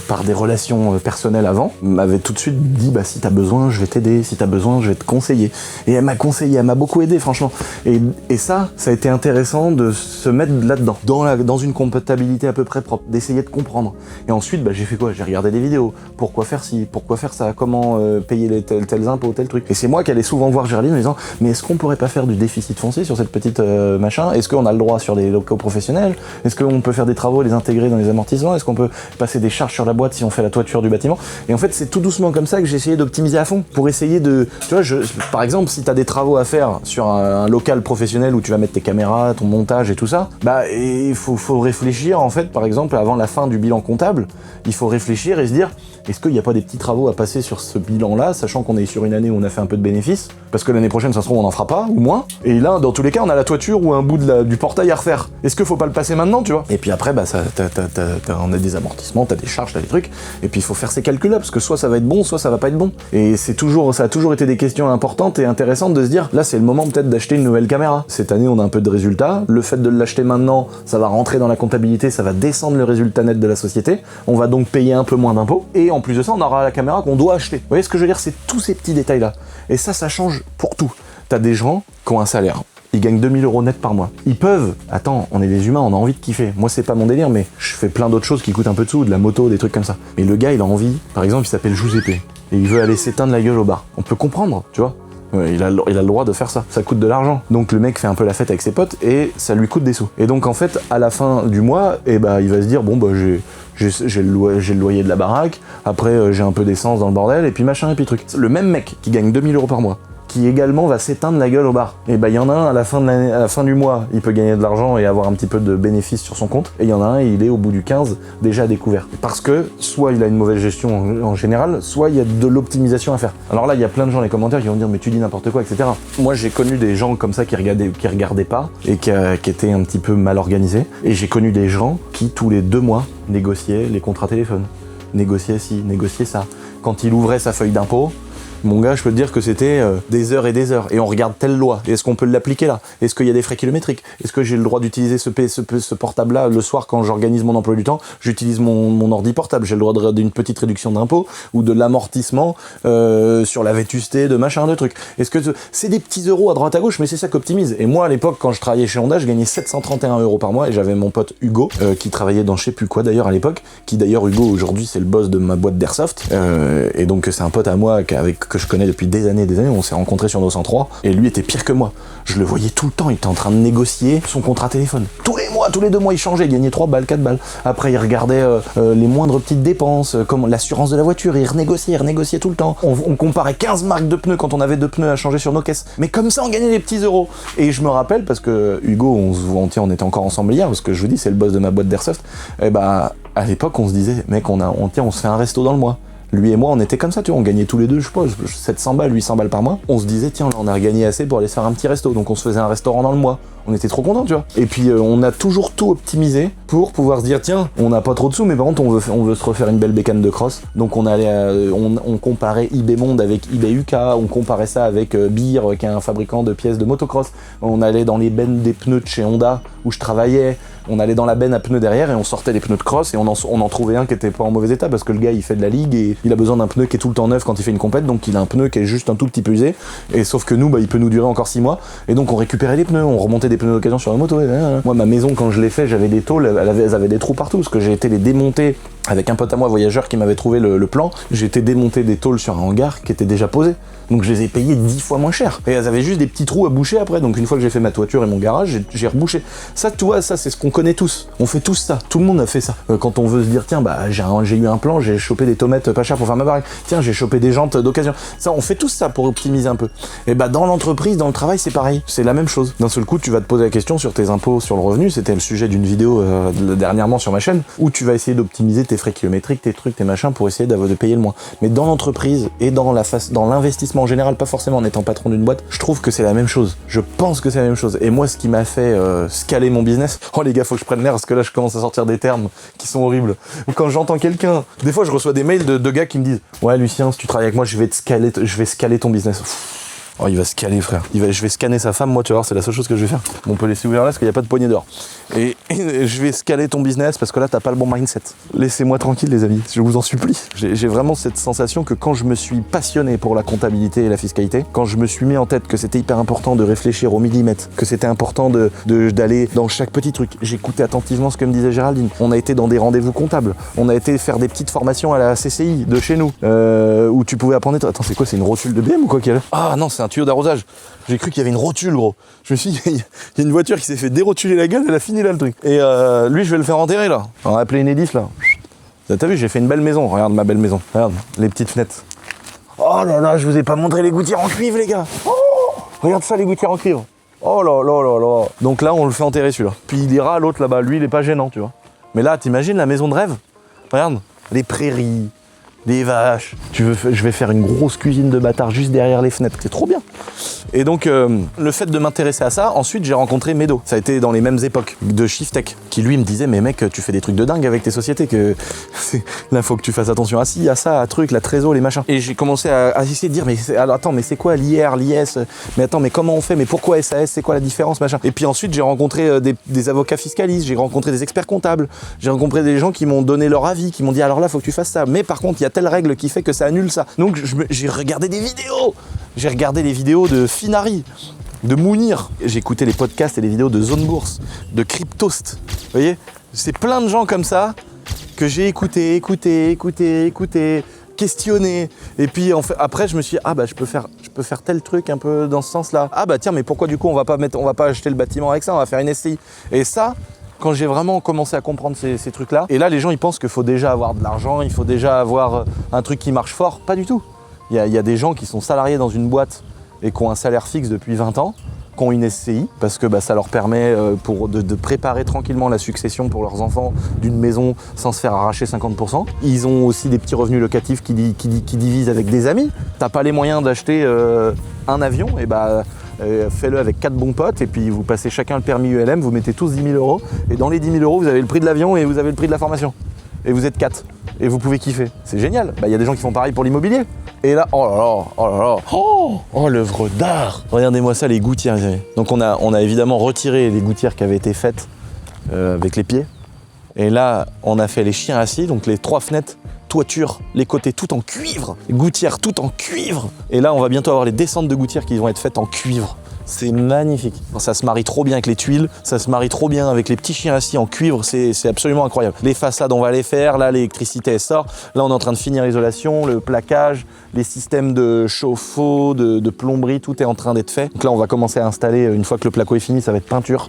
par des relations personnelles avant, m'avait tout de suite dit, bah si t'as besoin, je vais t'aider, si t'as besoin, je vais te conseiller. Et elle m'a conseillé, elle m'a beaucoup aidé, franchement. Et ça a été intéressant de se mettre là-dedans, dans une comptabilité à peu près propre, d'essayer de comprendre. Et ensuite, j'ai fait quoi? J'ai regardé des vidéos. Pourquoi faire ci? Pourquoi faire ça? Comment payer tels impôts, tel truc. Et c'est moi qui allais souvent voir Géraldine en disant, mais est-ce qu'on pourrait pas faire du déficit foncier sur cette petite machin? Est-ce qu'on a le droit sur des locaux professionnels? Est-ce qu'on peut faire des travaux, les intégrer dans les amortissements? Est-ce qu'on peut passer des charges sur la boîte si on fait la toiture du bâtiment? Et en fait, c'est tout doucement comme ça que j'ai essayé d'optimiser à fond pour essayer de, tu vois, par exemple, si t'as des travaux à faire sur un local professionnel où tu vas mettre tes caméras, ton montage et tout ça, il faut réfléchir en fait, par exemple, avant la fin du bilan comptable, il faut réfléchir et se dire, est-ce qu'il n'y a pas des petits travaux à passer sur ce bilan-là, sachant qu'on est sur une année où on a fait un peu de bénéfices, parce que l'année prochaine, ça se trouve, on n'en fera pas, ou moins. Et là, dans tous les cas, on a la toiture ou un bout du portail à refaire. Est-ce qu'il faut pas le passer maintenant, tu vois? Et puis après, on a des amortissements, t'as des charges, t'as des trucs, et puis il faut faire ces calculs-là, parce que soit ça va être bon, soit ça va pas être bon. Et ça a toujours été des questions importantes et intéressantes de se dire, là, c'est le moment peut-être d'acheter une nouvelle caméra. Cette année, on a un peu de résultats. Le fait de l'acheter maintenant, ça va rentrer dans la comptabilité, ça va descendre le résultat net de la société. On va donc payer un peu moins d'impôts. Et en plus de ça, on aura la caméra qu'on doit acheter. Vous voyez ce que je veux dire? C'est tous ces petits détails-là. Et ça change pour tout. T'as des gens qui ont un salaire. Ils gagnent 2000 € net par mois. Ils peuvent. Attends, on est des humains, on a envie de kiffer. Moi, c'est pas mon délire, mais je fais plein d'autres choses qui coûtent un peu de sous, de la moto, des trucs comme ça. Mais le gars, il a envie. Par exemple, il s'appelle Giuseppe. Et il veut aller s'éteindre la gueule au bar. On peut comprendre, tu vois. Il a le droit de faire ça. Ça coûte de l'argent. Donc le mec fait un peu la fête avec ses potes et ça lui coûte des sous. Et donc en fait, à la fin du mois, il va se dire, bon, j'ai le loyer de la baraque, après j'ai un peu d'essence dans le bordel, et puis machin, et puis truc. Le même mec qui gagne 2000 € par mois, qui également va s'éteindre la gueule au bar. Et il y en a un à la fin du mois, il peut gagner de l'argent et avoir un petit peu de bénéfice sur son compte. Et il y en a un, il est au bout du 15 déjà à découvert. Parce que soit il a une mauvaise gestion en général, soit il y a de l'optimisation à faire. Alors là, il y a plein de gens dans les commentaires qui vont dire mais tu dis n'importe quoi, etc. Moi, j'ai connu des gens comme ça qui regardaient pas et qui étaient un petit peu mal organisés. Et j'ai connu des gens qui tous les 2 mois négociaient les contrats téléphone, négociaient ci, négociaient ça. Quand il ouvrait sa feuille d'impôt, mon gars, je peux te dire que c'était des heures et des heures. Et on regarde telle loi. Est-ce qu'on peut l'appliquer là? Est-ce qu'il y a des frais kilométriques? Est-ce que j'ai le droit d'utiliser ce portable-là le soir quand j'organise mon emploi du temps? J'utilise mon ordi portable. J'ai le droit d'une petite réduction d'impôt ou de l'amortissement sur la vétusté de machin, de trucs. Est-ce que c'est des petits euros à droite à gauche, mais c'est ça qu'optimise. Et moi, à l'époque, quand je travaillais chez Honda, je gagnais 731 € par mois et j'avais mon pote Hugo qui travaillait dans je sais plus quoi d'ailleurs à l'époque. Qui d'ailleurs, Hugo, aujourd'hui, c'est le boss de ma boîte d'Airsoft. Et donc, c'est un pote à moi que je connais depuis des années, on s'est rencontrés sur nos 103, et lui était pire que moi. Je le voyais tout le temps, il était en train de négocier son contrat téléphone. Tous les mois, tous les 2 mois, il changeait, il gagnait 3 balles, 4 balles. Après, il regardait les moindres petites dépenses, comme l'assurance de la voiture, il renégociait tout le temps. On comparait 15 marques de pneus quand on avait 2 pneus à changer sur nos caisses. Mais comme ça, on gagnait des petits euros. Et je me rappelle, parce que Hugo, on était encore ensemble hier, parce que je vous dis, c'est le boss de ma boîte d'Airsoft, et bah, à l'époque, on se disait, mec, on se fait un resto dans le mois. Lui et moi, on était comme ça, tu vois, on gagnait tous les deux, je sais pas, 700 balles, 800 balles par mois. On se disait, tiens, là, on a gagné assez pour aller se faire un petit resto. Donc on se faisait un restaurant dans le mois. On était trop contents, tu vois. Et puis on a toujours tout optimisé pour pouvoir se dire, tiens, on n'a pas trop de sous, mais par contre, on veut se refaire une belle bécane de cross. Donc on allait, on comparait eBay Monde avec eBay UK, on comparait ça avec Beer, qui est un fabricant de pièces de motocross. On allait dans les bennes des pneus de chez Honda, où je travaillais. On allait dans la benne à pneus derrière et on sortait les pneus de cross et on en trouvait un qui était pas en mauvais état parce que le gars il fait de la ligue et il a besoin d'un pneu qui est tout le temps neuf quand il fait une compète, donc il a un pneu qui est juste un tout petit peu usé, et sauf que nous bah, il peut nous durer encore 6 mois, et donc on récupérait les pneus, on remontait des pneus d'occasion sur la moto. Moi ma maison quand je l'ai fait, j'avais des tôles, elles avaient des trous partout parce que j'ai été les démonter avec un pote à moi voyageur qui m'avait trouvé le plan. J'ai été démonter des tôles sur un hangar qui était déjà posé, donc je les ai payées 10 fois moins cher et elles avaient juste des petits trous à boucher après. Donc une fois que j'ai fait ma toiture et mon garage, j'ai rebouché. Ça, tu vois, ça c'est ce qu'on connaît tous, on fait tous ça, tout le monde a fait ça. Quand on veut se dire tiens bah j'ai eu un plan, j'ai chopé des tomates pas chères pour faire ma baraque, tiens j'ai chopé des jantes d'occasion, ça on fait tous ça pour optimiser un peu. Et bah dans l'entreprise, dans le travail c'est pareil, c'est la même chose. D'un seul coup tu vas te poser la question sur tes impôts sur le revenu, c'était le sujet d'une vidéo dernièrement sur ma chaîne, où tu vas essayer d'optimiser tes frais kilométriques, tes trucs, tes machins pour essayer de payer le moins. Mais dans l'entreprise et dans l'investissement en général, pas forcément en étant patron d'une boîte, je trouve que c'est la même chose. Je pense que c'est la même chose. Et moi ce qui m'a fait scaler mon business, oh les gars faut que je prenne l'air parce que là je commence à sortir des termes qui sont horribles. Ou quand j'entends quelqu'un, des fois je reçois des mails de gars qui me disent ouais Lucien, si tu travailles avec moi je vais scaler ton business. Oh, il va scaler, frère. Je vais scanner sa femme, moi, tu vas voir, c'est la seule chose que je vais faire. On peut laisser ouvert là parce qu'il n'y a pas de poignée d'or. Et je vais scaler ton business parce que là, t'as pas le bon mindset. Laissez-moi tranquille, les amis, je vous en supplie. J'ai vraiment cette sensation que quand je me suis passionné pour la comptabilité et la fiscalité, quand je me suis mis en tête que c'était hyper important de réfléchir au millimètre, que c'était important d'aller dans chaque petit truc, j'écoutais attentivement ce que me disait Géraldine. On a été dans des rendez-vous comptables. On a été faire des petites formations à la CCI de chez nous, où tu pouvais apprendre. Attends, c'est quoi, c'est une rotule de BM ou quoi qu'il y a? Ah non, c'est un tuyau d'arrosage. J'ai cru qu'il y avait une rotule, gros. Je me suis dit, il y a une voiture qui s'est fait dérotuler la gueule, elle a fini là le truc. Et lui, je vais le faire enterrer là. On va appeler Enedis là. T'as vu, j'ai fait une belle maison. Regarde ma belle maison. Regarde, les petites fenêtres. Oh là là, je vous ai pas montré les gouttières en cuivre, les gars. Oh, regarde ça, les gouttières en cuivre. Oh là là là là. Donc là, on le fait enterrer celui-là. Puis il ira l'autre là-bas. Lui, il est pas gênant, tu vois. Mais là, t'imagines la maison de rêve? Regarde, les prairies. Des vaches. Je vais faire une grosse cuisine de bâtard juste derrière les fenêtres. C'est trop bien. Et donc, le fait de m'intéresser à ça, ensuite, j'ai rencontré Medo. Ça a été dans les mêmes époques de Shiftech, qui lui me disait, mais mec, tu fais des trucs de dingue avec tes sociétés, que là, faut que tu fasses attention à ci, à ça, à truc, la trésor, les machins. Et j'ai commencé à essayer de dire, mais alors, attends, mais c'est quoi l'IR, l'IS? Mais attends, mais comment on fait? Mais pourquoi SAS? C'est quoi la différence, machin? Et puis ensuite, j'ai rencontré des avocats fiscalistes, j'ai rencontré des experts comptables, j'ai rencontré des gens qui m'ont donné leur avis, qui m'ont dit, alors là, faut que tu fasses ça. Mais par contre, il y a telle règle qui fait que ça annule ça. Donc j'ai regardé des vidéos. J'ai regardé les vidéos de Finari, de Mounir. J'ai écouté les podcasts et les vidéos de Zone Bourse, de Cryptost. Vous voyez, c'est plein de gens comme ça que j'ai écouté, questionné. Et puis après je me suis dit, ah bah je peux faire tel truc un peu dans ce sens-là. Ah bah tiens, mais pourquoi du coup on va pas acheter le bâtiment avec ça, on va faire une SCI. Et ça, quand j'ai vraiment commencé à comprendre ces trucs-là, et là les gens ils pensent qu'il faut déjà avoir de l'argent, il faut déjà avoir un truc qui marche fort. Pas du tout. Il y a des gens qui sont salariés dans une boîte et qui ont un salaire fixe depuis 20 ans, qui ont une SCI, parce que ça leur permet de préparer tranquillement la succession pour leurs enfants d'une maison sans se faire arracher 50%. Ils ont aussi des petits revenus locatifs qui divisent avec des amis. T'as pas les moyens d'acheter un avion, et fais-le avec 4 bons potes, et puis vous passez chacun le permis ULM, vous mettez tous 10 000 €, et dans les 10 000 €, vous avez le prix de l'avion et vous avez le prix de la formation. Et vous êtes 4, et vous pouvez kiffer. C'est génial. Il y a des gens qui font pareil pour l'immobilier. Et là, oh là là, oh là là, oh l'œuvre d'art. Regardez-moi ça, les gouttières. Donc on a évidemment retiré les gouttières qui avaient été faites avec les pieds. Et là, on a fait les chiens assis, donc les 3 fenêtres, toiture, les côtés tout en cuivre, gouttières tout en cuivre. Et là, on va bientôt avoir les descentes de gouttières qui vont être faites en cuivre. C'est magnifique. Ça se marie trop bien avec les tuiles, ça se marie trop bien avec les petits chiens assis en cuivre, c'est absolument incroyable. Les façades, on va les faire, là l'électricité elle sort, là on est en train de finir l'isolation, le plaquage, les systèmes de chauffe-eau, de plomberie, tout est en train d'être fait. Donc là, on va commencer à installer, une fois que le placo est fini, ça va être peinture.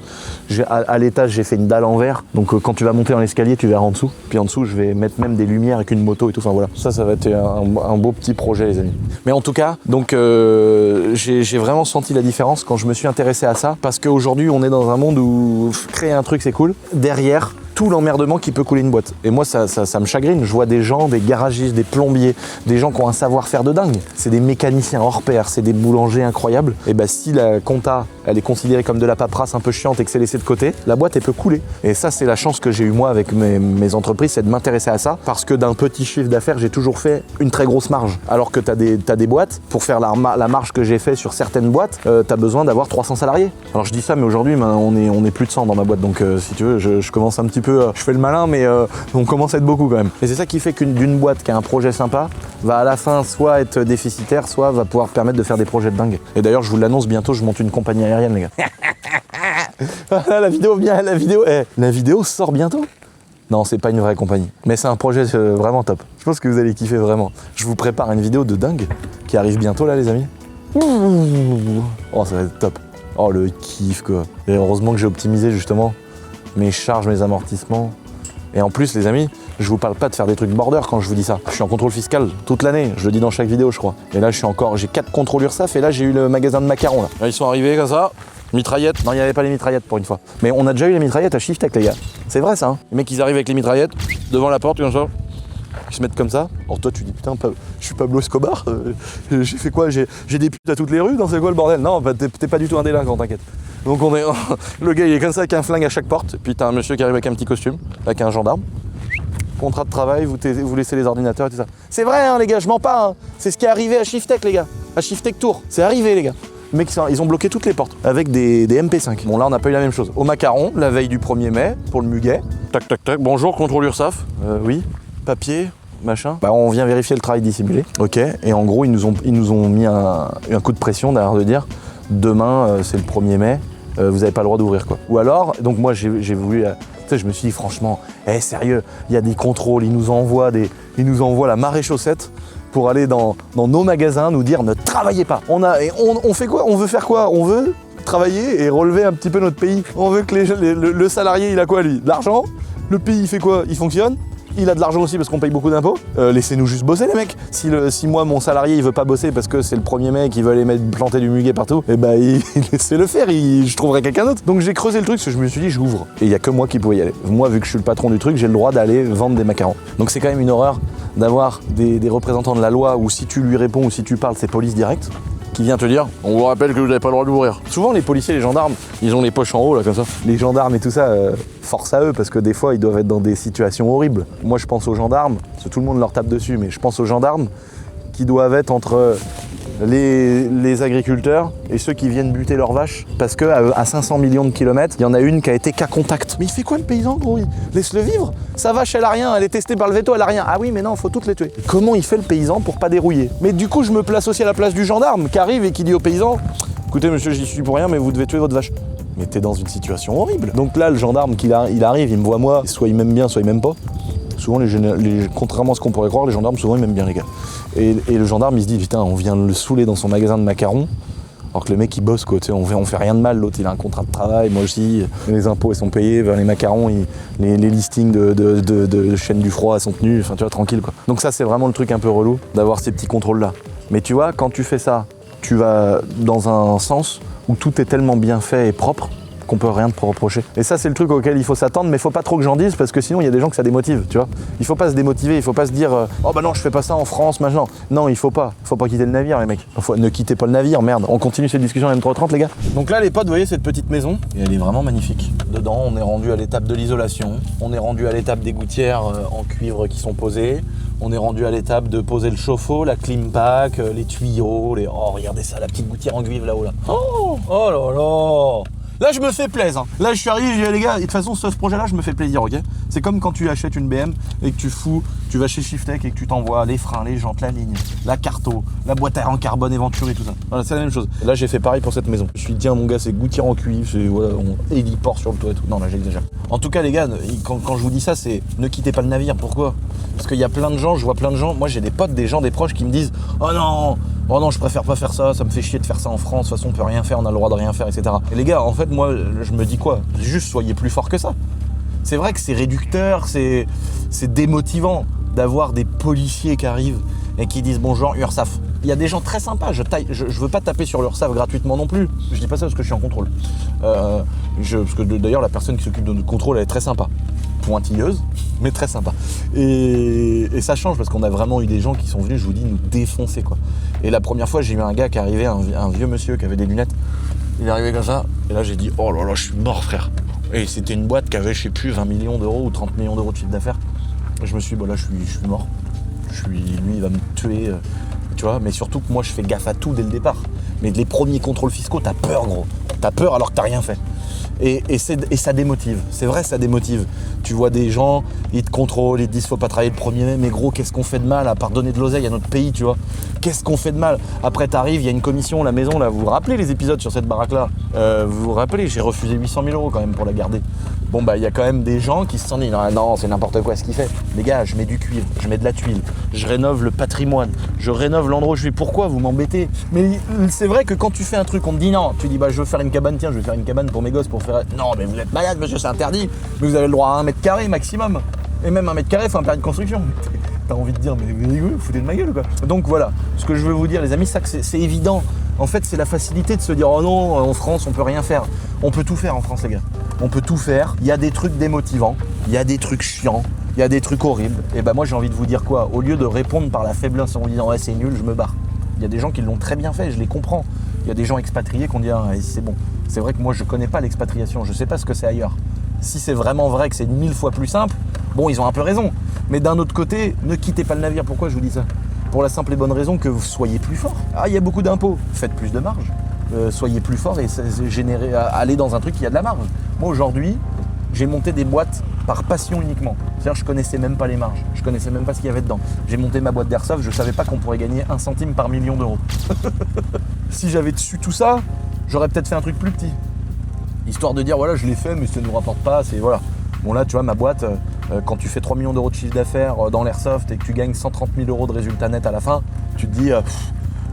À l'étage, j'ai fait une dalle en verre. Donc quand tu vas monter dans l'escalier, tu verras en dessous. Puis en dessous, je vais mettre même des lumières avec une moto et tout. Enfin voilà, ça va être un beau petit projet, les amis. Mais en tout cas, donc j'ai vraiment senti la différence quand je me suis intéressé à ça. Parce qu'aujourd'hui, on est dans un monde où créer un truc, c'est cool. Derrière, tout l'emmerdement qui peut couler une boîte. Et moi, ça me chagrine. Je vois des gens, des garagistes, des plombiers, des gens qui ont un savoir-faire de dingue. C'est des mécaniciens hors pair, c'est des boulangers incroyables. Et bah, si la compta, elle est considérée comme de la paperasse un peu chiante et que c'est laissé de côté, la boîte, elle peut couler. Et ça, c'est la chance que j'ai eu moi avec mes entreprises, c'est de m'intéresser à ça. Parce que d'un petit chiffre d'affaires, j'ai toujours fait une très grosse marge. Alors que t'as des boîtes, pour faire la marge que j'ai fait sur certaines boîtes, t'as besoin d'avoir 300 salariés. Alors je dis ça, mais aujourd'hui, on est plus de 100 dans ma boîte. Donc si tu veux, je commence un petit peu, je fais le malin, mais on commence à être beaucoup quand même. Et c'est ça qui fait d'une boîte qui a un projet sympa, va à la fin soit être déficitaire, soit va pouvoir permettre de faire des projets de dingue. Et d'ailleurs, je vous l'annonce bientôt, je monte une compagnie aérienne, les gars. La vidéo sort bientôt. Non, c'est pas une vraie compagnie, mais c'est un projet vraiment top. Je pense que vous allez kiffer vraiment. Je vous prépare une vidéo de dingue qui arrive bientôt là, les amis. Oh, ça va être top. Oh, le kiff quoi. Et heureusement que j'ai optimisé justement mes charges, mes amortissements. Et en plus, les amis, je vous parle pas de faire des trucs border quand je vous dis ça. Je suis en contrôle fiscal toute l'année, je le dis dans chaque vidéo, je crois. Et là, j'ai 4 contrôles URSSAF et là, j'ai eu le magasin de macarons. Là, ils sont arrivés comme ça. Mitraillettes. Non, il n'y avait pas les mitraillettes pour une fois. Mais on a déjà eu les mitraillettes à Shiftech, les gars. C'est vrai ça, hein. Les mecs, ils arrivent avec les mitraillettes devant la porte, comme ça. Ils se mettent comme ça. Alors toi, tu dis putain, je suis Pablo Escobar. J'ai fait quoi? J'ai des putes à toutes les rues? Non, c'est quoi le bordel? Non, bah, t'es pas du tout un délinquant, t'inquiète. Donc le gars, il est comme ça avec un flingue à chaque porte. Puis t'as un monsieur qui arrive avec un petit costume, avec un gendarme. Contrat de travail, vous laissez les ordinateurs et tout ça. C'est vrai, hein, les gars, je mens pas. Hein. C'est ce qui est arrivé à Shiftech, les gars. À Shiftech Tour. C'est arrivé, les gars. Les mecs, ils ont bloqué toutes les portes avec des MP5. Bon, là, on n'a pas eu la même chose. Au macaron, la veille du 1er mai, pour le muguet. Tac, tac, tac. Bonjour, contrôle URSSAF. Oui. Papier, machin. Bah, on vient vérifier le travail dissimulé. Ok. Et en gros, ils nous ont mis un coup de pression derrière de dire demain, c'est le 1er mai, vous n'avez pas le droit d'ouvrir, quoi. Ou alors, donc moi, j'ai voulu. Tu sais, je me suis dit, franchement, sérieux, il y a des contrôles, ils nous envoient la marée chaussette pour aller dans nos magasins, nous dire ne travaillez pas. On fait quoi? On veut faire quoi? On veut travailler et relever un petit peu notre pays. On veut que le salarié, il a quoi lui? De l'argent. Le pays, il fait quoi? Il fonctionne. Il a de l'argent aussi parce qu'on paye beaucoup d'impôts. Laissez-nous juste bosser, les mecs. Si moi, mon salarié, il veut pas bosser parce que c'est le 1er mai qu'il veut aller planter du muguet partout, et bah, laissez-le faire, je trouverai quelqu'un d'autre. Donc j'ai creusé le truc parce que je me suis dit, j'ouvre. Et il y a que moi qui pouvais y aller. Moi, vu que je suis le patron du truc, j'ai le droit d'aller vendre des macarons. Donc c'est quand même une horreur d'avoir des représentants de la loi où si tu lui réponds ou si tu parles, c'est police directe qui vient te dire on vous rappelle que vous n'avez pas le droit d'ouvrir. Souvent les policiers, les gendarmes, ils ont les poches en haut là comme ça. Les gendarmes et tout ça, force à eux parce que des fois ils doivent être dans des situations horribles. Moi je pense aux gendarmes, parce que tout le monde leur tape dessus, mais je pense aux gendarmes qui doivent être entre les agriculteurs et ceux qui viennent buter leurs vaches parce que à 500 millions de kilomètres, il y en a une qui a été cas contact. Mais il fait quoi le paysan, gros? Laisse-le vivre. Sa vache, elle a rien, elle est testée par le veto, elle a rien. Ah oui, mais non, faut toutes les tuer. Comment il fait le paysan pour pas dérouiller? Mais du coup, je me place aussi à la place du gendarme qui arrive et qui dit au paysan écoutez, monsieur, j'y suis pour rien, mais vous devez tuer votre vache. Mais t'es dans une situation horrible. Donc là, le gendarme, il arrive, il me voit moi, soit il m'aime bien, soit il m'aime pas. Souvent, contrairement à ce qu'on pourrait croire, les gendarmes, souvent, ils m'aiment bien, les gars. Et le gendarme, il se dit, putain, on vient le saouler dans son magasin de macarons, alors que le mec, il bosse, quoi. Tu sais, on fait rien de mal. L'autre, il a un contrat de travail, moi aussi. Les impôts, ils sont payés. Les macarons, les listings de chaîne du froid sont tenus. Enfin, tu vois, tranquille, quoi. Donc ça, c'est vraiment le truc un peu relou, d'avoir ces petits contrôles-là. Mais tu vois, quand tu fais ça, tu vas dans un sens où tout est tellement bien fait et propre qu'on peut rien te reprocher. Et ça, c'est le truc auquel il faut s'attendre, mais il faut pas trop que j'en dise parce que sinon il y a des gens que ça démotive, tu vois. Il faut pas se démotiver, il faut pas se dire oh bah non, je fais pas ça en France maintenant. Non, il faut pas quitter le navire, les mecs. Ne quittez pas le navire, merde. On continue cette discussion à M330, les gars. Donc là, les potes, vous voyez cette petite maison, et elle est vraiment magnifique. Dedans, on est rendu à l'étape de l'isolation, on est rendu à l'étape des gouttières en cuivre qui sont posées. On est rendu à l'étape de poser le chauffe-eau, la clim pack, les tuyaux, Oh, regardez ça, la petite gouttière en cuivre là-haut là. Oh là là. Là, je me fais plaisir. Là, je suis arrivé, je dis, les gars, de toute façon, ce projet-là, je me fais plaisir, ok? C'est comme quand tu achètes une BM et que tu vas chez Shiftech et que tu t'envoies les freins, les jantes, la ligne, la carto, la boîte à air en carbone éventurée, tout ça. Voilà, c'est la même chose. Et là, j'ai fait pareil pour cette maison. Je suis dit, tiens, mon gars, c'est gouttière en cuivre, c'est voilà, héliport sur le toit et tout. Non, là, j'exagère. En tout cas, les gars, quand je vous dis ça, c'est ne quittez pas le navire. Pourquoi? Parce qu'il y a plein de gens, je vois plein de gens. Moi, j'ai des potes, des gens, des proches qui me disent, oh non, je préfère pas faire ça, ça me fait chier de faire ça en France, de toute façon on peut rien faire, on a le droit de rien faire, etc. Et les gars, en fait, moi, je me dis quoi? Juste soyez plus forts que ça. C'est vrai que c'est réducteur, c'est démotivant d'avoir des policiers qui arrivent et qui disent bonjour URSAF. Il y a des gens très sympas, je veux pas taper sur l'URSAF gratuitement non plus. Je dis pas ça parce que je suis en contrôle. Parce que d'ailleurs la personne qui s'occupe de notre contrôle, elle est très sympa. Pointilleuse, mais très sympa. Et ça change parce qu'on a vraiment eu des gens qui sont venus, je vous dis, nous défoncer quoi. Et la première fois, j'ai eu un gars qui arrivait, un vieux monsieur qui avait des lunettes. Il est arrivé comme ça, et là j'ai dit, oh là là, je suis mort frère. Et c'était une boîte qui avait, je sais plus, 20 millions d'euros ou 30 millions d'euros de chiffre d'affaires. Et je me suis dit, là je suis mort. Lui, il va me tuer, tu vois. Mais surtout que moi, je fais gaffe à tout dès le départ. Mais les premiers contrôles fiscaux, t'as peur gros. T'as peur alors que t'as rien fait. Et ça démotive, c'est vrai, ça démotive. Tu vois des gens, ils te contrôlent, ils te disent faut pas travailler le 1er mai, mais gros, qu'est-ce qu'on fait de mal à part donner de l'oseille à notre pays, tu vois? Qu'est-ce qu'on fait de mal? Après t'arrives, il y a une commission, la maison, là, vous vous rappelez les épisodes sur cette baraque-là? Vous vous rappelez, j'ai refusé 800 000 € quand même pour la garder. Bon bah il y a quand même des gens qui se sont dit non c'est n'importe quoi ce qu'il fait. Les gars, je mets du cuivre, je mets de la tuile, je rénove le patrimoine, je rénove l'endroit où je vais. Pourquoi vous m'embêtez? Mais c'est vrai que quand tu fais un truc, on te dit non, tu dis bah je veux faire une cabane, tiens je vais faire une cabane pour mes gosses pour faire. Non mais vous êtes malade monsieur, c'est interdit. Mais vous avez le droit à 1 mètre carré maximum. Et même 1 mètre carré, faut un permis de construction. T'as envie de dire mais vous rigolez, vous foutez de ma gueule ou quoi? Donc voilà, ce que je veux vous dire les amis, c'est évident. En fait c'est la facilité de se dire oh non, en France on peut rien faire. On peut tout faire en France les gars. On peut tout faire, il y a des trucs démotivants, il y a des trucs chiants, il y a des trucs horribles. Et ben moi j'ai envie de vous dire quoi? Au lieu de répondre par la faiblesse en vous disant ouais c'est nul, je me barre. Il y a des gens qui l'ont très bien fait, je les comprends. Il y a des gens expatriés qui ont dit ah, c'est bon. C'est vrai que moi je connais pas l'expatriation, je sais pas ce que c'est ailleurs. Si c'est vraiment vrai que c'est 1000 fois plus simple, bon ils ont un peu raison. Mais d'un autre côté, ne quittez pas le navire. Pourquoi je vous dis ça? Pour la simple et bonne raison que vous soyez plus fort. Ah il y a beaucoup d'impôts, faites plus de marge. Soyez plus fort et allez dans un truc qui a de la marge. Moi aujourd'hui, j'ai monté des boîtes par passion uniquement. C'est-à-dire je connaissais même pas les marges, je connaissais même pas ce qu'il y avait dedans. J'ai monté ma boîte d'airsoft, je savais pas qu'on pourrait gagner 1 centime par million d'euros. Si j'avais su tout ça, j'aurais peut-être fait un truc plus petit. Histoire de dire voilà je l'ai fait mais ça ne nous rapporte pas, c'est voilà. Bon là tu vois ma boîte, quand tu fais 3 millions d'euros de chiffre d'affaires dans l'airsoft et que tu gagnes 130 000 € de résultat net à la fin, tu te dis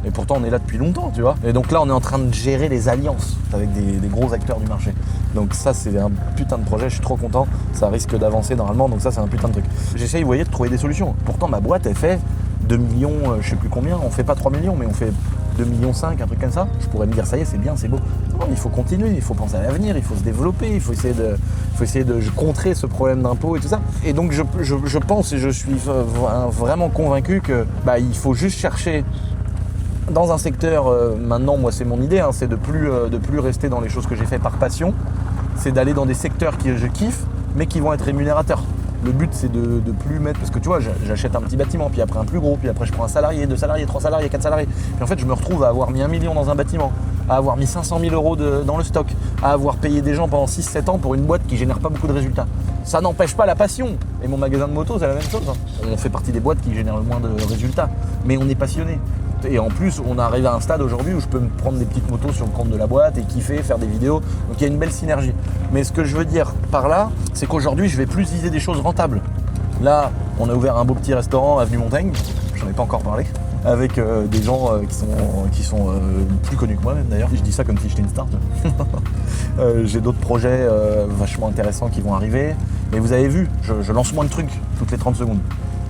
et pourtant on est là depuis longtemps, tu vois. Et donc là on est en train de gérer les alliances avec des gros acteurs du marché. Donc ça c'est un putain de projet, je suis trop content. Ça risque d'avancer normalement, donc ça c'est un putain de truc. J'essaye, vous voyez, de trouver des solutions. Pourtant ma boîte elle fait 2 millions, je sais plus combien, on fait pas 3 millions mais on fait 2,5 millions, un truc comme ça. Je pourrais me dire ça y est c'est bien, c'est beau. Non, il faut continuer, il faut penser à l'avenir, il faut se développer, il faut essayer de contrer ce problème d'impôt et tout ça. Et donc je pense et je suis vraiment convaincu que il faut juste chercher dans un secteur, maintenant moi c'est mon idée, hein, c'est de plus rester dans les choses que j'ai fait par passion, c'est d'aller dans des secteurs que je kiffe mais qui vont être rémunérateurs. Le but c'est de plus mettre, parce que tu vois j'achète un petit bâtiment, puis après un plus gros, puis après je prends un salarié, 2 salariés, 3 salariés, 4 salariés, puis en fait je me retrouve à avoir mis 1 million dans un bâtiment, à avoir mis 500 000 € dans le stock, à avoir payé des gens pendant 6-7 ans pour une boîte qui génère pas beaucoup de résultats. Ça n'empêche pas la passion, et mon magasin de moto c'est la même chose, hein. On fait partie des boîtes qui génèrent le moins de résultats, mais on est passionné. Et en plus, on arrive à un stade aujourd'hui où je peux me prendre des petites motos sur le compte de la boîte et kiffer, faire des vidéos. Donc il y a une belle synergie. Mais ce que je veux dire par là, c'est qu'aujourd'hui, je vais plus viser des choses rentables. Là, on a ouvert un beau petit restaurant avenue Montaigne, j'en ai pas encore parlé, avec des gens qui sont plus connus que moi même d'ailleurs. Je dis ça comme si j'étais une star. J'ai d'autres projets vachement intéressants qui vont arriver. Mais vous avez vu, je lance moins de trucs toutes les 30 secondes.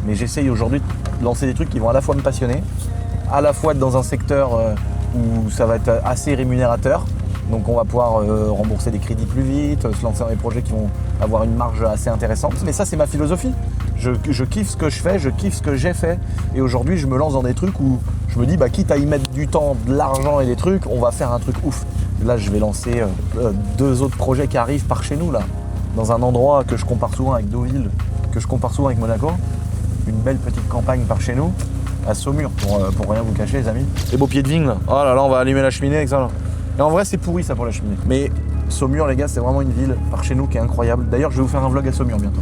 Mais j'essaye aujourd'hui de lancer des trucs qui vont à la fois me passionner, à la fois être dans un secteur où ça va être assez rémunérateur. Donc on va pouvoir rembourser des crédits plus vite, se lancer dans des projets qui vont avoir une marge assez intéressante. Mais ça c'est ma philosophie. Je kiffe ce que je fais, je kiffe ce que j'ai fait. Et aujourd'hui je me lance dans des trucs où je me dis quitte à y mettre du temps, de l'argent et des trucs, on va faire un truc ouf. Là je vais lancer 2 autres projets qui arrivent par chez nous là, dans un endroit que je compare souvent avec Deauville, que je compare souvent avec Monaco. Une belle petite campagne par chez nous, à Saumur, pour rien vous cacher les amis. Les beaux pieds de vigne là. Oh là là, on va allumer la cheminée avec ça là. Et en vrai c'est pourri ça pour la cheminée. Mais Saumur, les gars, c'est vraiment une ville par chez nous qui est incroyable. D'ailleurs, je vais vous faire un vlog à Saumur bientôt.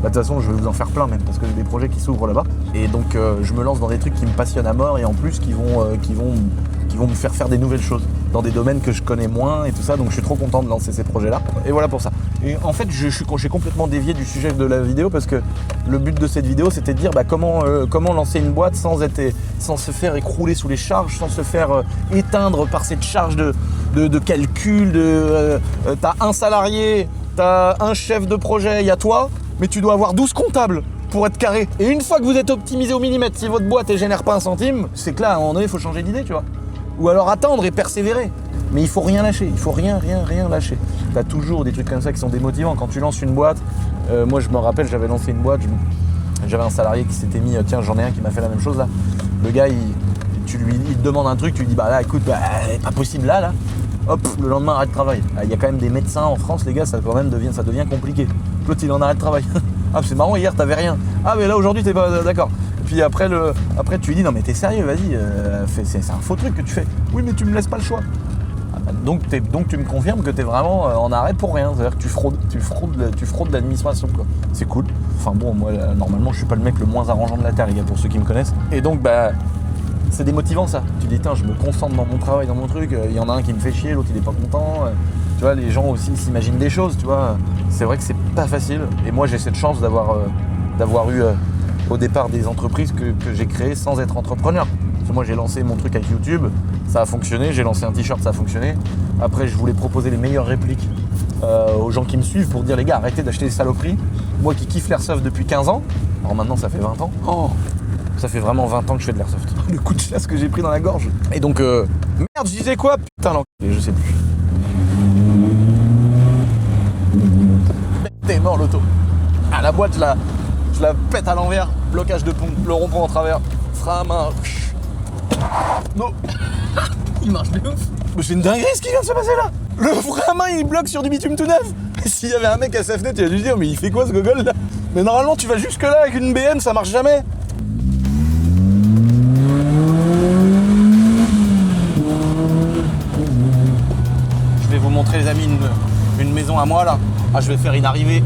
Bah, de toute façon, je vais vous en faire plein même parce que j'ai des projets qui s'ouvrent là-bas. Et donc, je me lance dans des trucs qui me passionnent à mort et en plus qui vont me faire des nouvelles choses dans des domaines que je connais moins et tout ça. Donc, je suis trop content de lancer ces projets-là. Et voilà pour ça. Et en fait, j'ai complètement dévié du sujet de la vidéo parce que le but de cette vidéo, c'était de dire comment lancer une boîte sans se faire écrouler sous les charges, sans se faire éteindre par cette charge de calcul. T'as un salarié, t'as un chef de projet, il y a toi, mais tu dois avoir 12 comptables pour être carré. Et une fois que vous êtes optimisé au millimètre, si votre boîte ne génère pas un centime, c'est que là, à un moment donné, il faut changer d'idée, tu vois. Ou alors attendre et persévérer. Mais il faut rien lâcher, il faut rien lâcher. T'as toujours des trucs comme ça qui sont démotivants. Quand tu lances une boîte, moi je me rappelle, j'avais lancé une boîte, j'avais un salarié qui s'était mis, tiens, j'en ai un qui m'a fait la même chose là. Le gars, il te demande un truc, tu lui dis, bah là, écoute, pas possible là. Hop, le lendemain, arrête de travail. Il y a quand même des médecins en France, les gars, ça devient compliqué. L'autre, il en arrête de travail. Ah, c'est marrant, hier, t'avais rien. Ah, mais là, aujourd'hui, t'es pas d'accord. Puis après, tu lui dis, non, mais t'es sérieux, vas-y, c'est un faux truc que tu fais. Oui, mais tu me laisses pas le choix. Donc tu me confirmes que t'es vraiment en arrêt pour rien. C'est-à-dire que tu fraudes l'administration, quoi. C'est cool. Enfin bon, moi, normalement, je suis pas le mec le moins arrangeant de la Terre, les gars, pour ceux qui me connaissent. Et donc, bah... c'est démotivant ça. Tu dis, tiens, je me concentre dans mon travail, dans mon truc. Il y en a un qui me fait chier, l'autre il est pas content. Tu vois, les gens aussi s'imaginent des choses, tu vois. C'est vrai que c'est pas facile. Et moi, j'ai cette chance d'avoir eu au départ des entreprises que j'ai créées sans être entrepreneur. Parce que moi, j'ai lancé mon truc avec YouTube, ça a fonctionné. J'ai lancé un t-shirt, ça a fonctionné. Après, je voulais proposer les meilleures répliques aux gens qui me suivent pour dire, les gars, arrêtez d'acheter des saloperies. Moi qui kiffe l'airsoft depuis 15 ans, alors maintenant ça fait 20 ans. Oh, ça fait vraiment 20 ans que je fais de l'airsoft. Le coup de chasse que j'ai pris dans la gorge. Et donc, merde, je disais quoi? Putain, l'enculé, je sais plus. T'es mort l'auto. Ah, la boîte, je la pète à l'envers. Blocage de pont, le rond-point en travers. Frein à main. Non. Il marche de ouf. Mais c'est une dinguerie ce qui vient de se passer là. Le frein à main, il bloque sur du bitume tout neuf. Et s'il y avait un mec à sa fenêtre, il a dû se dire, mais il fait quoi ce gogol là? Mais normalement, tu vas jusque là avec une BM, ça marche jamais. Je vais vous montrer les amis une maison à moi là. Ah, je vais faire une arrivée.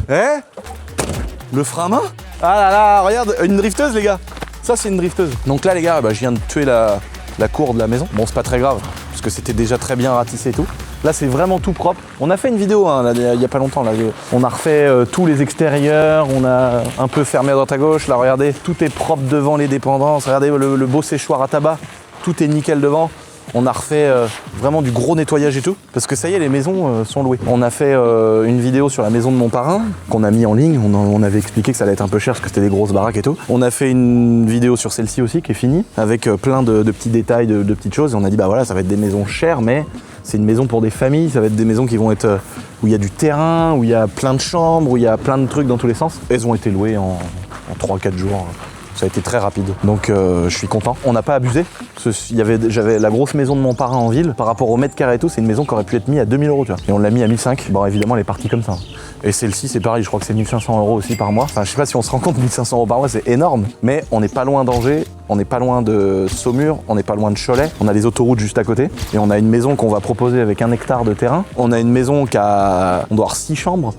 Eh, le frein à main. Ah là là, regarde, une drifteuse les gars. Ça c'est une drifteuse. Donc là les gars, je viens de tuer la cour de la maison. Bon, c'est pas très grave, parce que c'était déjà très bien ratissé et tout. Là c'est vraiment tout propre. On a fait une vidéo là, il y a pas longtemps. Là. On a refait tous les extérieurs, on a un peu fermé à droite à gauche. Là regardez, tout est propre devant les dépendances. Regardez le beau séchoir à tabac, tout est nickel devant. On a refait vraiment du gros nettoyage et tout, parce que ça y est, les maisons sont louées. On a fait une vidéo sur la maison de mon parrain, qu'on a mis en ligne. On avait expliqué que ça allait être un peu cher, parce que c'était des grosses baraques et tout. On a fait une vidéo sur celle-ci aussi, qui est finie, avec plein de petits détails, de petites choses. Et on a dit, bah voilà, ça va être des maisons chères, mais c'est une maison pour des familles. Ça va être des maisons qui vont être où il y a du terrain, où il y a plein de chambres, où il y a plein de trucs dans tous les sens. Elles ont été louées en 3-4 jours. Ça a été très rapide, donc je suis content. On n'a pas abusé. J'avais la grosse maison de mon parrain en ville. Par rapport au mètre carré et tout, c'est une maison qui aurait pu être mise à 2000 €, tu vois. Et on l'a mis à 1500. Bon, évidemment, elle est partie comme ça. Et celle-ci, c'est pareil, je crois que c'est 1500 € aussi par mois. Enfin, je sais pas si on se rend compte, 1500 € par mois, c'est énorme. Mais on n'est pas loin d'Angers, on n'est pas loin de Saumur, on n'est pas loin de Cholet. On a les autoroutes juste à côté. Et on a une maison qu'on va proposer avec 1 hectare de terrain. On a une maison on doit avoir 6 chambres.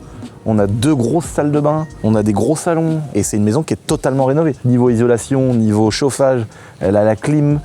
On a 2 grosses salles de bain, on a des gros salons et c'est une maison qui est totalement rénovée. Niveau isolation, niveau chauffage, elle a la clim,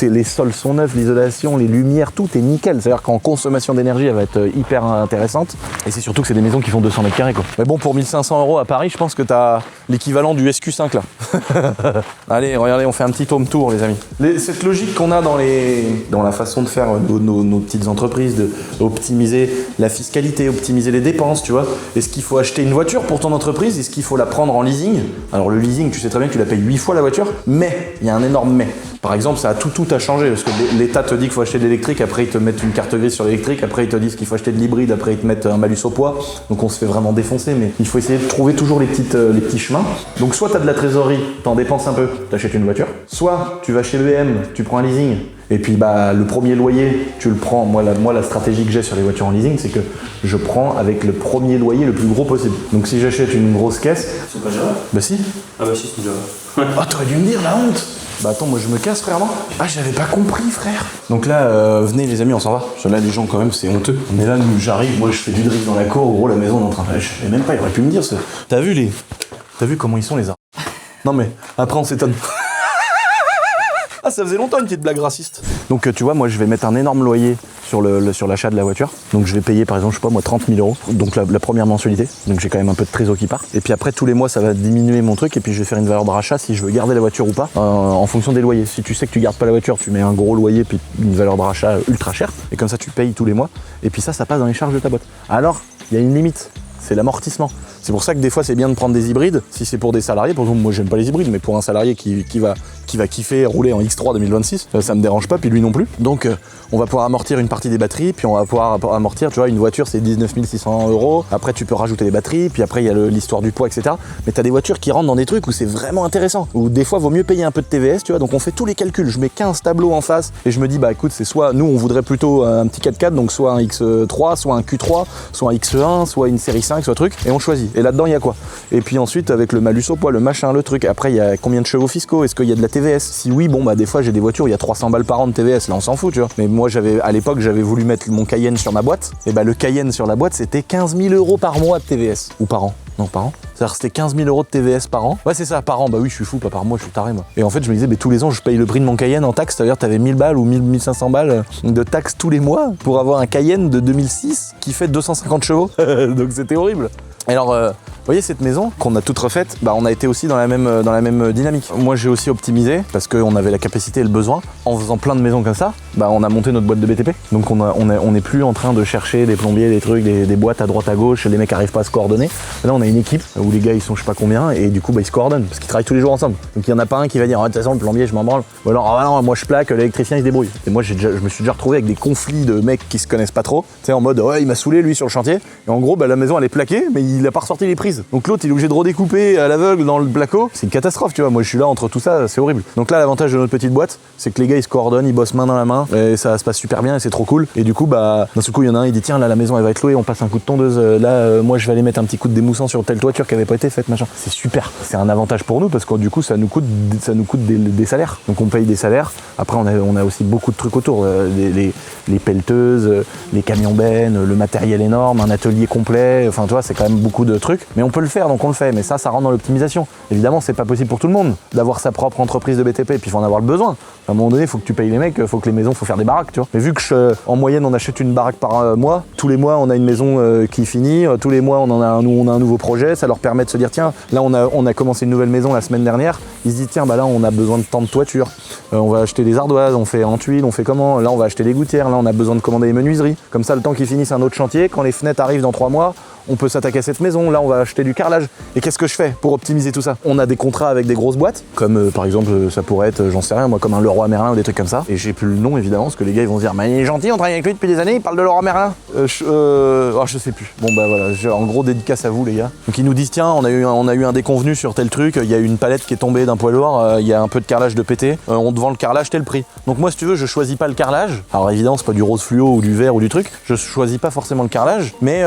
les sols sont neufs, l'isolation, les lumières, tout est nickel. C'est-à-dire qu'en consommation d'énergie, elle va être hyper intéressante. Et c'est surtout que c'est des maisons qui font 200 mètres carrés, quoi. Mais bon, pour 1500 € à Paris, je pense que t'as l'équivalent du SQ5 là. Allez, regardez, on fait un petit home tour, les amis. Cette logique qu'on a dans la façon de faire nos petites entreprises, de optimiser la fiscalité, optimiser les dépenses, tu vois. Est-ce qu'il faut acheter une voiture pour ton entreprise? Est-ce qu'il faut la prendre en leasing? Alors le leasing, tu sais très bien que tu la payes 8 fois la voiture, mais il y a un énorme mais. Par exemple, ça a tout a changé parce que l'État te dit qu'il faut acheter de l'électrique, après ils te mettent une carte grise sur l'électrique, après ils te disent qu'il faut acheter de l'hybride, après ils te mettent un malus au poids. Donc on se fait vraiment défoncer, mais il faut essayer de trouver toujours les petits chemins. Donc soit tu as de la trésorerie, t'en dépenses un peu, t'achètes une voiture. Soit tu vas chez BM, tu prends un leasing. Et puis bah, le premier loyer, tu le prends. Moi, la stratégie que j'ai sur les voitures en leasing, c'est que je prends avec le premier loyer le plus gros possible. Donc si j'achète une grosse caisse... C'est pas Java? Bah si. Ah bah si, c'est Java. Ah, t'aurais dû me dire, la honte. Bah attends, moi je me casse, frère, non? Ah, j'avais pas compris, frère. Donc là, venez les amis, on s'en va. Parce que là, les gens, quand même, c'est honteux. Mais là, j'arrive, moi je fais du drift dans la cour, gros, la maison on est en train de... Je savais même pas, il aurait pu me dire ça. T'as vu comment ils sont, les arbres? Non mais, après on s'étonne. Ah, ça faisait longtemps une petite blague raciste. Donc tu vois, moi je vais mettre un énorme loyer sur l'achat de la voiture. Donc je vais payer par exemple, je sais pas moi, 30 000 €. Donc la première mensualité. Donc j'ai quand même un peu de trésor qui part. Et puis après tous les mois ça va diminuer mon truc et puis je vais faire une valeur de rachat si je veux garder la voiture ou pas en fonction des loyers. Si tu sais que tu gardes pas la voiture, tu mets un gros loyer puis une valeur de rachat ultra chère. Et comme ça tu payes tous les mois. Et puis ça passe dans les charges de ta boîte. Alors, il y a une limite. C'est l'amortissement. C'est pour ça que des fois c'est bien de prendre des hybrides, si c'est pour des salariés. Par exemple, moi j'aime pas les hybrides, mais pour un salarié qui va kiffer rouler en X3 2026, ça me dérange pas, puis lui non plus. Donc on va pouvoir amortir une partie des batteries, puis on va pouvoir amortir, tu vois, une voiture c'est 19 600 €. Après tu peux rajouter les batteries, puis après il y a l'histoire du poids, etc. Mais t'as des voitures qui rentrent dans des trucs où c'est vraiment intéressant, où des fois vaut mieux payer un peu de TVS, tu vois. Donc on fait tous les calculs, je mets 15 tableaux en face et je me dis bah écoute, c'est soit nous on voudrait plutôt un petit 4x4, donc soit un X3, soit un Q3, soit un X1, soit une série 5, soit truc, et on choisit. Et là-dedans il y a quoi? Et puis ensuite avec le malus au poids, le machin, le truc, après il y a combien de chevaux fiscaux, est-ce qu'il y a de la TVS? Si oui, bon bah des fois j'ai des voitures où il y a 300 balles par an de TVS, là on s'en fout, tu vois. Mais moi à l'époque j'avais voulu mettre mon Cayenne sur ma boîte, et bah le Cayenne sur la boîte c'était 15 000 € par mois de TVS. Ou par an? Non, par an. C'est-à-dire que c'était 15 000 € de TVS par an. Ouais, c'est ça, par an. Bah oui, je suis fou, pas par mois, je suis taré, moi. Et en fait, je me disais, mais tous les ans, je paye le prix de mon Cayenne en taxes. C'est-à-dire, t'avais 1000 balles ou 1500 balles de taxes tous les mois pour avoir un Cayenne de 2006 qui fait 250 chevaux. Donc c'était horrible. Alors, vous voyez cette maison qu'on a toute refaite, bah on a été aussi dans la même dynamique. Moi j'ai aussi optimisé parce qu'on avait la capacité et le besoin. En faisant plein de maisons comme ça, bah on a monté notre boîte de BTP. Donc on n'est plus en train de chercher des plombiers, des trucs, des boîtes à droite à gauche, les mecs n'arrivent pas à se coordonner. Là on a une équipe où les gars ils sont je sais pas combien et du coup bah ils se coordonnent parce qu'ils travaillent tous les jours ensemble. Donc il y en a pas un qui va dire de toute façon le plombier je m'en branle. Ou alors ah non moi je plaque, l'électricien il se débrouille. Et moi je me suis déjà retrouvé avec des conflits de mecs qui se connaissent pas trop. Tu sais en mode ouais il m'a saoulé lui sur le chantier. Et en gros bah la maison elle est plaquée mais il a pas ressorti les prises. Donc l'autre il est obligé de redécouper à l'aveugle dans le placo. C'est une catastrophe tu vois. Moi je suis là entre tout ça, c'est horrible. Donc là l'avantage de notre petite boîte c'est que les gars ils se coordonnent, ils bossent main dans la main et ça se passe super bien et c'est trop cool. Et du coup bah d'un seul coup il y en a un il dit tiens là la maison elle va être louée, on passe un coup de tondeuse. Moi je vais aller mettre un petit coup de démoussant sur telle toiture qui avait pas été faite machin. C'est super. C'est un avantage pour nous parce que du coup ça nous coûte des salaires. Donc on paye des salaires. Après on a aussi beaucoup de trucs autour. Les pelleteuses, les camions bennes, le matériel énorme, un atelier complet. Enfin tu vois c'est quand même beaucoup de trucs. Mais on peut le faire donc on le fait. Mais ça rentre dans l'optimisation. Évidemment c'est pas possible pour tout le monde d'avoir sa propre entreprise de BTP. Et puis il faut en avoir le besoin. À un moment donné il faut que tu payes les mecs, il faut que les maisons, faut faire des baraques tu vois. Mais vu que en moyenne on achète une baraque par mois, tous les mois on a une maison qui finit, tous les mois on a un nouveau projet, ça leur permet de se dire tiens là on a commencé une nouvelle maison la semaine dernière, ils se disent tiens bah là on a besoin de tant de toiture, on va acheter des ardoises, on fait en tuiles, on fait comment, là on va acheter des gouttières, là on a besoin de commander des menuiseries, comme ça le temps qu'ils finissent un autre chantier, quand les fenêtres arrivent dans 3 mois, on peut s'attaquer à cette maison, là on va acheter du carrelage. Et qu'est-ce que je fais pour optimiser tout ça? On a des contrats avec des grosses boîtes, comme par exemple ça pourrait être, j'en sais rien moi, comme un Leroy Merlin ou des trucs comme ça. Et j'ai plus le nom évidemment, parce que les gars ils vont se dire mais il est gentil, on travaille avec lui depuis des années, il parle de Leroy Merlin. Je sais plus. Bon bah voilà, en gros dédicace à vous les gars. Donc ils nous disent tiens on a eu un déconvenu sur tel truc, il y a une palette qui est tombée d'un poids lourd, il y a un peu de carrelage de pété, on te vend le carrelage tel prix. Donc moi si tu veux je choisis pas le carrelage. Alors évidemment c'est pas du rose fluo ou du vert ou du truc, je choisis pas forcément le carrelage, mais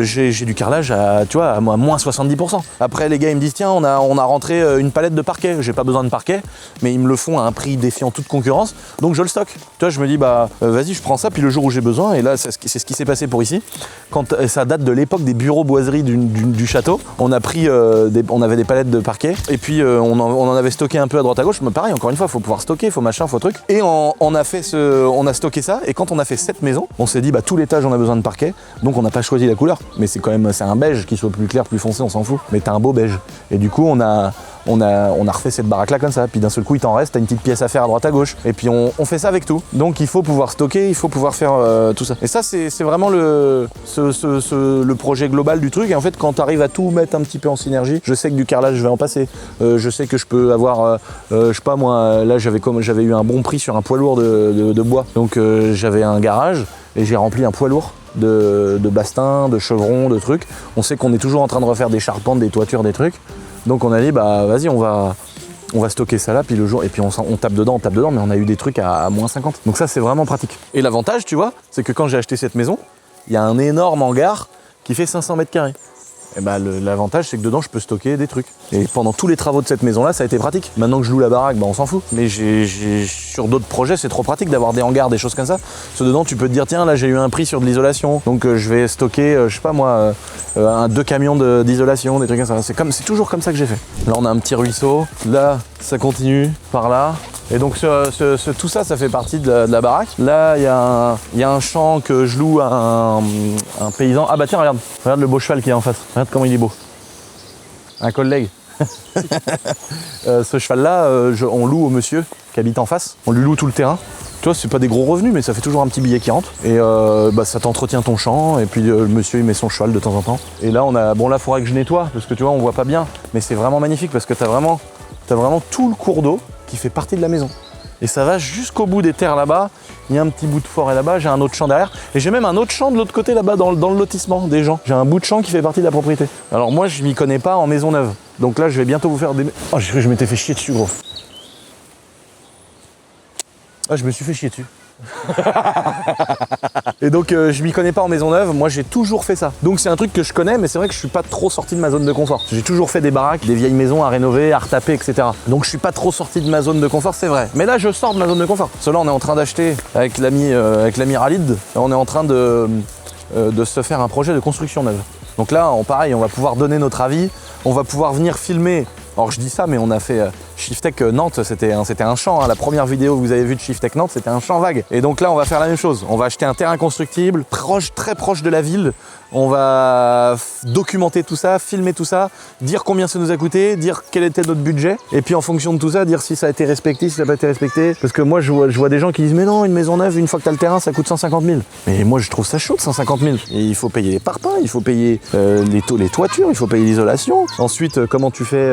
j'ai du carrelage à moins 70%. Après les gars ils me disent tiens on a rentré une palette de parquet, j'ai pas besoin de parquet mais ils me le font à un prix défiant toute concurrence donc je le stocke. Tu vois je me dis bah vas-y je prends ça puis le jour où j'ai besoin et là c'est ce qui s'est passé pour ici. Quand ça date de l'époque des bureaux boiseries du château, on a pris on avait des palettes de parquet et puis on en avait stocké un peu à droite à gauche, mais pareil encore une fois faut pouvoir stocker, faut machin, faut truc et on a stocké ça et quand on a fait cette maison on s'est dit bah tout l'étage on a besoin de parquet donc on n'a pas choisi la couleur mais c'est un beige qui soit plus clair, plus foncé, on s'en fout. Mais t'as un beau beige. Et du coup, on a on a refait cette baraque là comme ça, puis d'un seul coup il t'en reste, t'as une petite pièce à faire à droite à gauche, et puis on fait ça avec tout. Donc il faut pouvoir stocker, il faut pouvoir faire tout ça. Et ça c'est vraiment le projet global du truc, et en fait quand t'arrives à tout mettre un petit peu en synergie, je sais que du carrelage je vais en passer, je sais que je peux avoir, je sais pas moi, là j'avais eu un bon prix sur un poids lourd de bois, donc j'avais un garage, et j'ai rempli un poids lourd de bastins, de chevrons, de trucs. On sait qu'on est toujours en train de refaire des charpentes, des toitures, des trucs. Donc on a dit bah vas-y on va stocker ça là, puis le jour, et puis on tape dedans, mais on a eu des trucs à moins 50. Donc ça c'est vraiment pratique. Et l'avantage tu vois, c'est que quand j'ai acheté cette maison, il y a un énorme hangar qui fait 500 mètres carrés. Et bah l'avantage c'est que dedans je peux stocker des trucs. Et pendant tous les travaux de cette maison là ça a été pratique. Maintenant que je loue la baraque, bah on s'en fout. Mais sur d'autres projets c'est trop pratique d'avoir des hangars, des choses comme ça. Parce que dedans tu peux te dire tiens là j'ai eu un prix sur de l'isolation. Donc je vais stocker, je sais pas moi, 2 camions d'isolation, des trucs comme ça. C'est toujours comme ça que j'ai fait. Là on a un petit ruisseau, là ça continue par là. Et donc tout ça, ça fait partie de la baraque. Là, il y a un champ que je loue à un paysan. Ah bah tiens, regarde le beau cheval qui est en face. Regarde comment il est beau. Un collègue. Ce cheval-là, on loue au monsieur qui habite en face. On lui loue tout le terrain. Tu vois, c'est pas des gros revenus, mais ça fait toujours un petit billet qui rentre. Et ça t'entretient ton champ. Et puis le monsieur, il met son cheval de temps en temps. Et là, là, il faudrait que je nettoie parce que tu vois, on voit pas bien. Mais c'est vraiment magnifique parce que t'as vraiment tout le cours d'eau qui fait partie de la maison. Et ça va jusqu'au bout des terres là-bas. Il y a un petit bout de forêt là-bas, j'ai un autre champ derrière. Et j'ai même un autre champ de l'autre côté là-bas dans le lotissement des gens. J'ai un bout de champ qui fait partie de la propriété. Alors moi, je m'y connais pas en maison neuve. Donc là, je vais bientôt vous faire des... Oh, j'ai cru que je m'étais fait chier dessus, gros. Ah, je me suis fait chier dessus. Et donc je m'y connais pas en maison neuve, moi j'ai toujours fait ça. Donc c'est un truc que je connais, mais c'est vrai que je suis pas trop sorti de ma zone de confort. J'ai toujours fait des baraques, des vieilles maisons à rénover, à retaper, etc. Donc je suis pas trop sorti de ma zone de confort, c'est vrai. Mais là je sors de ma zone de confort. Parce que là on est en train d'acheter avec l'ami Ralid, on est en train de se faire un projet de construction neuve. Donc là pareil, on va pouvoir donner notre avis, on va pouvoir venir filmer. Alors je dis ça, mais on a fait Shiftech Nantes, c'était un champ. Hein. La première vidéo que vous avez vue de Shiftech Nantes, c'était un champ vague. Et donc là, on va faire la même chose. On va acheter un terrain constructible, très proche de la ville. On va documenter tout ça, filmer tout ça, dire combien ça nous a coûté, dire quel était notre budget. Et puis en fonction de tout ça, dire si ça a été respecté, si ça n'a pas été respecté. Parce que moi, je vois des gens qui disent « Mais non, une maison neuve, une fois que tu as le terrain, ça coûte 150 000. » Mais moi, je trouve ça chaud de 150 000. Et il faut payer les parpaings, il faut payer les toitures, il faut payer l'isolation. Ensuite, comment tu fais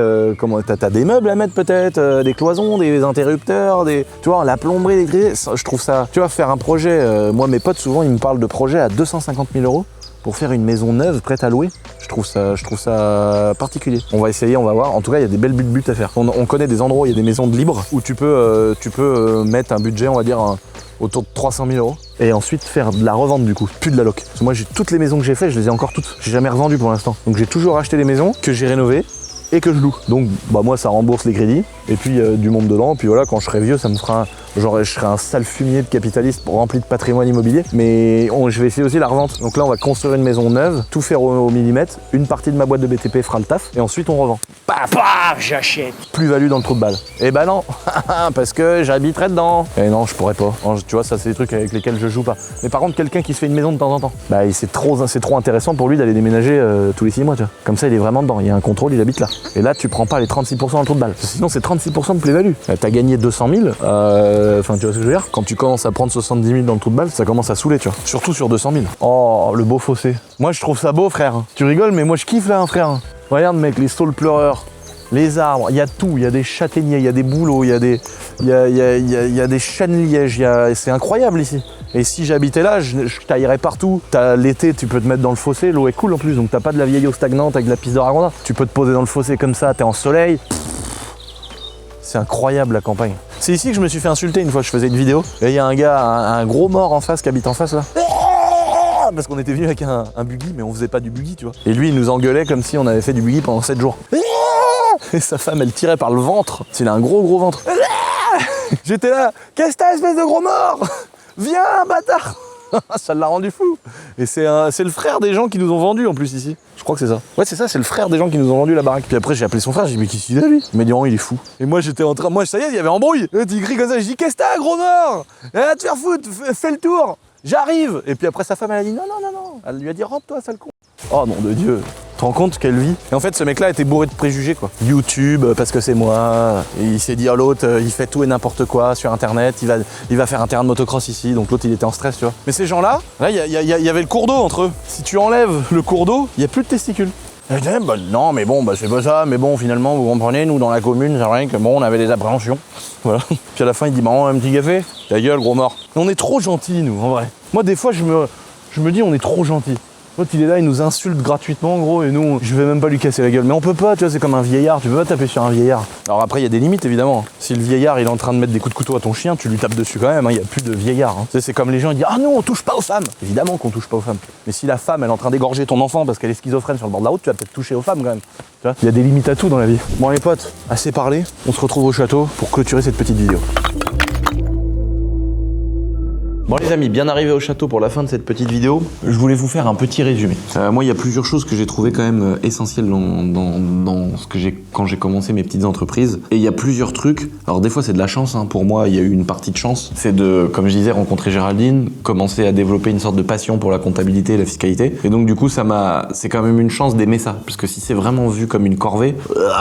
t'as des meubles à mettre peut-être, des cloisons, des interrupteurs, tu vois, la plomberie, les grilles. Je trouve ça... Tu vois, faire un projet... moi, mes potes, souvent, ils me parlent de projets à 250 000 € pour faire une maison neuve prête à louer. Je trouve ça particulier. On va essayer, on va voir. En tout cas, il y a des belles buts à faire. On connaît des endroits où il y a des maisons de libre où tu peux mettre un budget, on va dire, autour de 300 000 € et ensuite faire de la revente du coup, plus de la loc. Parce que moi, j'ai toutes les maisons que j'ai faites, je les ai encore toutes. J'ai jamais revendu pour l'instant. Donc j'ai toujours acheté des maisons que j'ai rénovées et que je loue. Donc moi ça rembourse les crédits et puis du monde dedans. Puis voilà, quand je serai vieux, ça me fera je serai un sale fumier de capitaliste rempli de patrimoine immobilier. Mais je vais essayer aussi la revente. Donc là on va construire une maison neuve, tout faire au millimètre. Une partie de ma boîte de BTP fera le taf et ensuite on revend. Papa, j'achète. Plus-value dans le trou de balle. Et bah non, parce que j'habiterai dedans. Et non, je pourrais pas. Tu vois, ça c'est des trucs avec lesquels je joue pas. Mais par contre, quelqu'un qui se fait une maison de temps en temps, bah c'est trop intéressant pour lui d'aller déménager tous les 6 mois, tu vois. Comme ça, il est vraiment dedans. Il y a un contrôle, il habite là. Et là, tu prends pas les 36% dans le trou de balle. Sinon, c'est 36% de plus-value. T'as gagné 200 000. Enfin, tu vois ce que je veux dire? Quand tu commences à prendre 70 000 dans le trou de balle, ça commence à saouler, tu vois. Surtout sur 200 000. Oh, le beau fossé. Moi, je trouve ça beau, frère. Tu rigoles, mais moi, je kiffe là, frère. Regarde, mec, les saules pleureurs. Les arbres, il y a tout, il y a des châtaigniers, il y a des bouleaux, il y a des chênes-lièges, c'est incroyable ici. Et si j'habitais là, je taillerais partout. L'été, tu peux te mettre dans le fossé, l'eau est cool en plus, donc t'as pas de la vieille eau stagnante avec de la piste de ragondin. Tu peux te poser dans le fossé comme ça, t'es en soleil. C'est incroyable la campagne. C'est ici que je me suis fait insulter une fois, je faisais une vidéo. Et il y a un gars, un gros mort en face qui habite en face là. Parce qu'on était venu avec un buggy, mais on faisait pas du buggy, tu vois. Et lui, il nous engueulait comme si on avait fait du buggy pendant 7 jours. Et sa femme, elle tirait par le ventre. Il a un gros ventre. J'étais là, qu'est-ce que t'as, espèce de gros mort? Viens, bâtard. Ça l'a rendu fou. Et c'est le frère des gens qui nous ont vendus en plus ici. Je crois que c'est ça. Ouais, c'est ça, c'est le frère des gens qui nous ont vendu la baraque. Puis après, j'ai appelé son frère, j'ai dit, mais qu'est-ce qu'il a lui? Il m'a dit, oh, il est fou. Et moi, j'étais en train, ça y est, il y avait embrouille. Et il crie comme ça, je dis, qu'est-ce que t'as, gros mort? Va te faire foutre, fais le tour. J'arrive. Et puis après, sa femme, elle a dit, non. Elle lui a dit, rentre-toi, sale con. Oh, nom de Dieu. te rends compte quelle vie? Et en fait, ce mec-là était bourré de préjugés, quoi. YouTube, parce que c'est moi. Et il s'est dit à l'autre, il fait tout et n'importe quoi sur Internet. Il va faire un terrain de motocross ici. Donc l'autre, il était en stress, tu vois. Mais ces gens-là, là, il y avait le cours d'eau entre eux. Si tu enlèves le cours d'eau, il n'y a plus de testicules. Et je disais, bah, non, mais bon, bah, c'est pas ça. Mais bon, finalement, vous comprenez, nous, dans la commune, c'est vrai que bon, on avait des appréhensions. Voilà. Puis à la fin, il dit, bah, un petit café. Ta gueule, gros mort. Mais on est trop gentils, nous, en vrai. Moi, des fois, je me dis, on est trop gentils. L'autre, il est là, il nous insulte gratuitement, en gros, et nous, je vais même pas lui casser la gueule. Mais on peut pas, tu vois, c'est comme un vieillard, tu peux pas taper sur un vieillard. Alors après, il y a des limites, évidemment. Si le vieillard, il est en train de mettre des coups de couteau à ton chien, tu lui tapes dessus quand même, hein, il y a plus de vieillard. Hein. C'est comme les gens, ils disent, ah non, on touche pas aux femmes. Évidemment qu'on touche pas aux femmes. Mais si la femme, elle est en train d'égorger ton enfant parce qu'elle est schizophrène sur le bord de la route, tu vas peut-être toucher aux femmes quand même. Tu vois, il y a des limites à tout dans la vie. Bon, les potes, assez parlé, on se retrouve au château pour clôturer cette petite vidéo. Bon les amis, bien arrivé au château pour la fin de cette petite vidéo, je voulais vous faire un petit résumé. Moi il y a plusieurs choses que j'ai trouvées quand même essentielles dans ce que quand j'ai commencé mes petites entreprises. Et il y a plusieurs trucs, alors des fois c'est de la chance, hein. Pour moi il y a eu une partie de chance. C'est de, comme je disais, rencontrer Géraldine, commencer à développer une sorte de passion pour la comptabilité et la fiscalité. Et donc du coup c'est quand même une chance d'aimer ça. Parce que si c'est vraiment vu comme une corvée,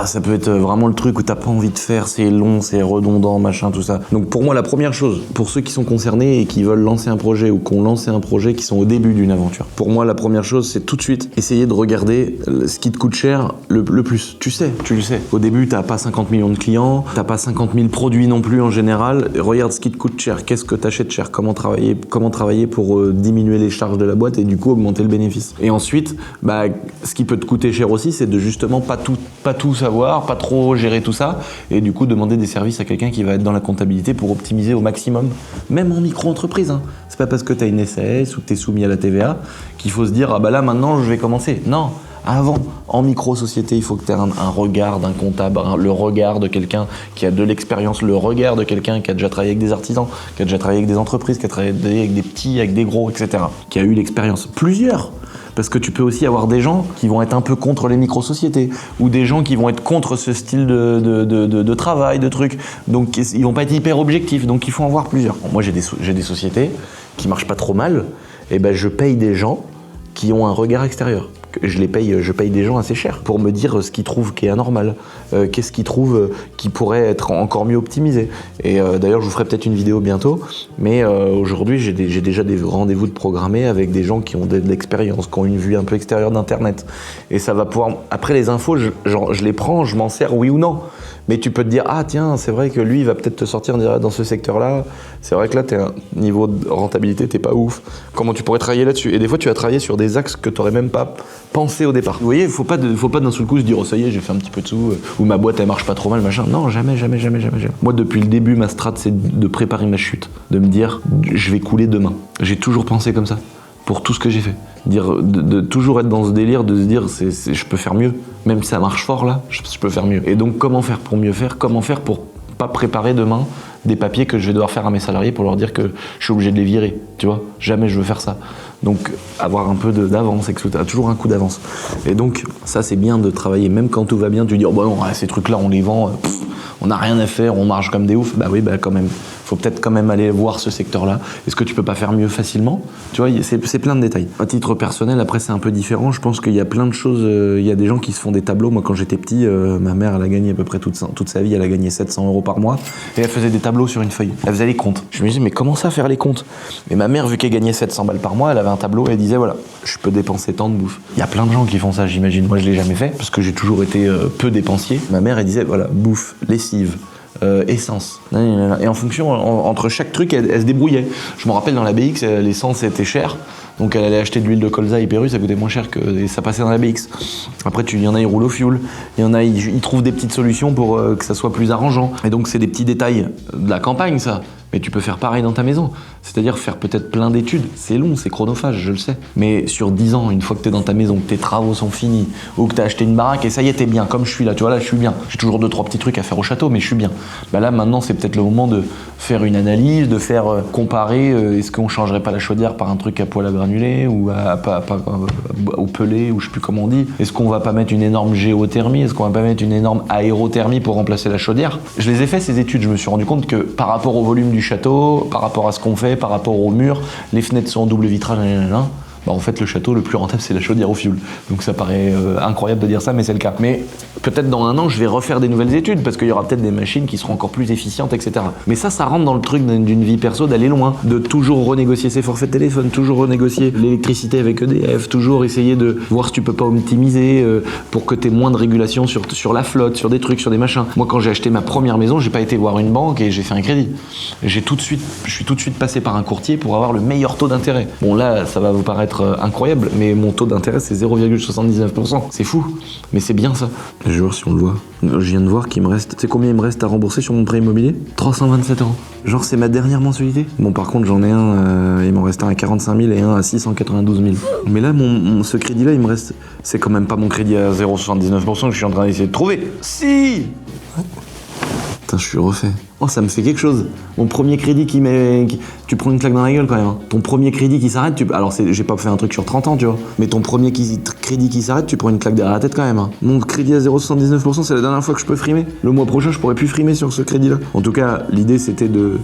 ça peut être vraiment le truc où t'as pas envie de faire, c'est long, c'est redondant, machin, tout ça. Donc pour moi la première chose, pour ceux qui sont concernés et qui veulent lancer un projet ou qu'on lancé un projet, qui sont au début d'une aventure. Pour moi, la première chose, c'est tout de suite essayer de regarder ce qui te coûte cher le plus. Tu le sais. Au début, t'as pas 50 millions de clients, t'as pas 50 000 produits non plus en général. Regarde ce qui te coûte cher. Qu'est-ce que t'achètes cher? Comment travailler pour diminuer les charges de la boîte et du coup augmenter le bénéfice. Et ensuite, ce qui peut te coûter cher aussi, c'est de justement pas tout savoir, pas trop gérer tout ça et du coup demander des services à quelqu'un qui va être dans la comptabilité pour optimiser au maximum, même en micro-entreprise. Hein. C'est pas parce que tu as une SAS ou que tu es soumis à la TVA qu'il faut se dire ah bah là maintenant je vais commencer. Non, avant, en micro-société, il faut que tu aies un regard d'un comptable, le regard de quelqu'un qui a de l'expérience, le regard de quelqu'un qui a déjà travaillé avec des artisans, qui a déjà travaillé avec des entreprises, qui a travaillé avec des petits, avec des gros, etc. Qui a eu l'expérience. Plusieurs. Parce que tu peux aussi avoir des gens qui vont être un peu contre les micro-sociétés ou des gens qui vont être contre ce style de travail, de trucs. Donc ils vont pas être hyper objectifs, donc il faut en voir plusieurs. Bon, moi j'ai des sociétés qui marchent pas trop mal, et ben je paye des gens qui ont un regard extérieur. Je paye des gens assez cher pour me dire ce qu'ils trouvent qui est anormal, qu'est-ce qu'ils trouvent qui pourrait être encore mieux optimisé. Et d'ailleurs, je vous ferai peut-être une vidéo bientôt, mais aujourd'hui, j'ai déjà des rendez-vous de programmés avec des gens qui ont de l'expérience, qui ont une vue un peu extérieure d'Internet. Et ça va pouvoir... Après, les infos, je les prends, je m'en sers, oui ou non. Mais tu peux te dire, ah tiens, c'est vrai que lui, il va peut-être te sortir dans ce secteur-là. C'est vrai que là, niveau de rentabilité, t'es pas ouf. Comment tu pourrais travailler là-dessus? Et des fois, tu vas travailler sur des axes que tu n'aurais même pas pensé au départ. Vous voyez, il faut pas d'un seul coup se dire, oh ça y est, j'ai fait un petit peu de sous, ou ma boîte, elle marche pas trop mal, machin. Non, jamais. Moi, depuis le début, ma strat, c'est de préparer ma chute. De me dire, je vais couler demain. J'ai toujours pensé comme ça. Pour tout ce que j'ai fait. De toujours être dans ce délire, de se dire je peux faire mieux. Même si ça marche fort là, je peux faire mieux. Et donc comment faire pour mieux faire? Comment faire pour pas préparer demain des papiers que je vais devoir faire à mes salariés pour leur dire que je suis obligé de les virer, tu vois? Jamais je veux faire ça. Donc avoir un peu d'avance, etc. Toujours un coup d'avance. Et donc ça c'est bien de travailler, même quand tout va bien, tu dis oh bah non, ces trucs-là on les vend, on n'a rien à faire, on marche comme des oufs. Bah oui, bah quand même. Faut peut-être quand même aller voir ce secteur-là. Est-ce que tu peux pas faire mieux facilement? Tu vois, c'est plein de détails. À titre personnel, après c'est un peu différent. Je pense qu'il y a plein de choses. Il y a des gens qui se font des tableaux. Moi, quand j'étais petit, ma mère, elle a gagné à peu près toute sa vie. Elle a gagné 700 € par mois. Et elle faisait des tableaux sur une feuille. Elle faisait les comptes. Je me disais, mais comment ça faire les comptes? Et ma mère, vu qu'elle gagnait 700 balles par mois, elle avait un tableau et elle disait, voilà, je peux dépenser tant de bouffe. Il y a plein de gens qui font ça, j'imagine. Moi, je l'ai jamais fait parce que j'ai toujours été peu dépensier. Ma mère, elle disait, voilà, bouffe, lessive. Essence. Et en fonction, entre chaque truc, elle se débrouillait. Je me rappelle dans la BX, l'essence était chère. Donc elle allait acheter de l'huile de colza hyper, ça coûtait moins cher et ça passait dans la BX. Après, il y en a, ils roulent au fioul. Il y en a, ils trouvent des petites solutions pour que ça soit plus arrangeant. Et donc, c'est des petits détails de la campagne, ça. Mais tu peux faire pareil dans ta maison. C'est-à-dire faire peut-être plein d'études. C'est long, c'est chronophage, je le sais. Mais sur 10 ans, une fois que tu es dans ta maison, que tes travaux sont finis, ou que tu as acheté une baraque et ça y est, t'es bien, comme je suis là. Tu vois, là, je suis bien. J'ai toujours 2-3 petits trucs à faire au château, mais je suis bien. Bah là, maintenant, c'est peut-être le moment de faire une analyse, de faire comparer. Est-ce qu'on changerait pas la chaudière par un truc à poêle à granulés ou au pelé, ou je sais plus comment on dit. Est-ce qu'on va pas mettre une énorme géothermie? Est-ce qu'on va pas mettre une énorme aérothermie pour remplacer la chaudière? Je les ai fait, ces études. Je me suis rendu compte que par rapport au volume du château, par rapport à ce qu'on fait, par rapport au mur, les fenêtres sont en double vitrage, Bah en fait le château le plus rentable c'est la chaudière au fioul. Donc ça paraît incroyable de dire ça mais c'est le cas. Mais peut-être dans un an je vais refaire des nouvelles études parce qu'il y aura peut-être des machines qui seront encore plus efficientes, etc. Mais ça rentre dans le truc d'une vie perso d'aller loin, de toujours renégocier ses forfaits de téléphone, toujours renégocier l'électricité avec EDF, toujours essayer de voir si tu peux pas optimiser pour que tu aies moins de régulation sur la flotte, sur des trucs, sur des machins. Moi quand j'ai acheté ma première maison, j'ai pas été voir une banque et j'ai fait un crédit. Je suis tout de suite passé par un courtier pour avoir le meilleur taux d'intérêt. Bon là ça va vous paraître incroyable, mais mon taux d'intérêt c'est 0,79%. C'est fou, mais c'est bien ça. Je vais voir si on le voit. Je viens de voir qu'il me reste... Tu sais combien il me reste à rembourser sur mon prêt immobilier ? 327 €. Genre c'est ma dernière mensualité. Bon par contre j'en ai un, il m'en reste un à 45 000 et un à 692 000. Mais là ce crédit là il me reste... C'est quand même pas mon crédit à 0,79% que je suis en train d'essayer de trouver. Si. Putain, je suis refait. Oh, ça me fait quelque chose. Mon premier crédit tu prends une claque dans la gueule quand même. Ton premier crédit qui s'arrête, alors j'ai pas fait un truc sur 30 ans, tu vois. Mais ton premier crédit qui s'arrête, tu prends une claque derrière la tête quand même. Mon crédit à 0,79%, c'est la dernière fois que je peux frimer. Le mois prochain, je pourrais plus frimer sur ce crédit-là. En tout cas, l'idée c'était de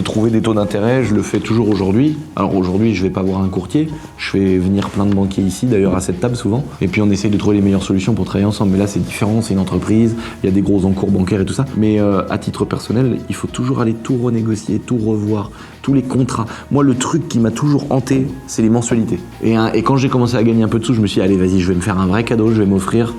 trouver des taux d'intérêt. Je le fais toujours aujourd'hui. Alors aujourd'hui, je vais pas voir un courtier. Je fais venir plein de banquiers ici, d'ailleurs à cette table souvent. Et puis on essaye de trouver les meilleures solutions pour travailler ensemble. Mais là, c'est différent, c'est une entreprise. Il y a des gros encours bancaires et tout ça. Mais à titre personnel, il faut toujours aller tout renégocier, tout revoir, tous les contrats. Moi, le truc qui m'a toujours hanté, c'est les mensualités. Et quand j'ai commencé à gagner un peu de sous, je me suis dit, allez, vas-y, je vais me faire un vrai cadeau, je vais m'offrir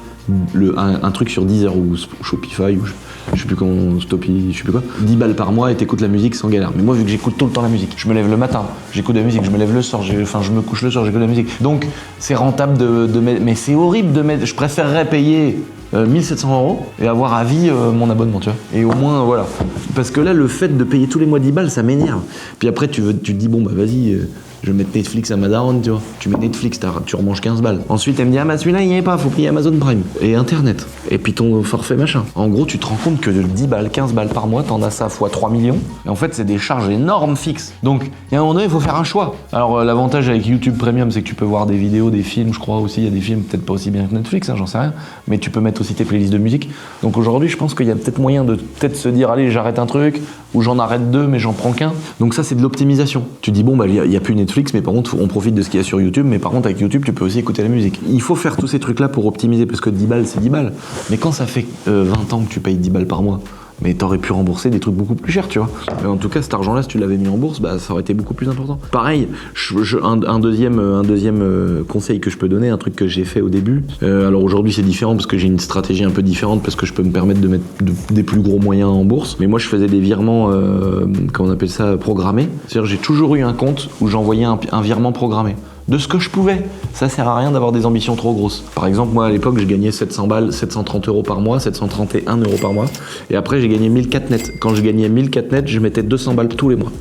un truc sur Deezer ou Shopify ou je sais plus comment, Stoppy, je sais plus quoi. 10 balles par mois et t'écoutes la musique sans galère. Mais moi, vu que j'écoute tout le temps la musique, je me lève le matin, j'écoute de la musique, je me lève le soir, je me couche le soir, j'écoute de la musique. Donc, c'est rentable de mettre, mais c'est horrible de mettre, je préférerais payer 1700 € et avoir à vie mon abonnement, tu vois. Et au moins, voilà. Parce que là, le fait de payer tous les mois 10 balles, ça m'énerve. Puis après, tu te dis, bon, bah vas-y, je vais mettre Netflix à ma daronne, tu vois. Tu mets Netflix, tu remanges 15 balles. Ensuite, elle me dit, ah bah celui-là, il n'y est pas, faut payer Amazon Prime. Et Internet. Et puis ton forfait machin. En gros, tu te rends compte que de 10 balles, 15 balles par mois, t'en as ça fois 3 millions. Et en fait, c'est des charges énormes fixes. Donc, il y a un moment donné, il faut faire un choix. Alors, l'avantage avec YouTube Premium, c'est que tu peux voir des vidéos, des films, je crois aussi. Il y a des films, peut-être pas aussi bien que Netflix, hein, j'en sais rien. Mais tu peux mettre aussi tes playlists de musique. Donc aujourd'hui, je pense qu'il y a peut-être moyen de se dire, allez, j'arrête un truc, ou j'en arrête 2, mais j'en prends qu'un. Donc ça, c'est de l'optimisation. Tu dis, bon, bah, il n'y a plus Netflix, mais par contre, on profite de ce qu'il y a sur YouTube, mais par contre, avec YouTube, tu peux aussi écouter la musique. Il faut faire tous ces trucs-là pour optimiser, parce que 10 balles, c'est 10 balles. Mais quand ça fait 20 ans que tu payes 10 balles par mois, mais t'aurais pu rembourser des trucs beaucoup plus chers, tu vois. Mais en tout cas, cet argent-là, si tu l'avais mis en bourse, bah, ça aurait été beaucoup plus important. Pareil, un deuxième conseil que je peux donner, un truc que j'ai fait au début. Alors aujourd'hui, c'est différent parce que j'ai une stratégie un peu différente, parce que je peux me permettre de mettre des plus gros moyens en bourse. Mais moi, je faisais des virements, comment on appelle ça, programmés. C'est-à-dire, j'ai toujours eu un compte où j'envoyais un virement programmé. De ce que je pouvais. Ça sert à rien d'avoir des ambitions trop grosses. Par exemple, moi à l'époque, je gagnais 700 balles, 730 € par mois, 731 € par mois. Et après, j'ai gagné 1004 net. Quand je gagnais 1004 net, je mettais 200 balles tous les mois.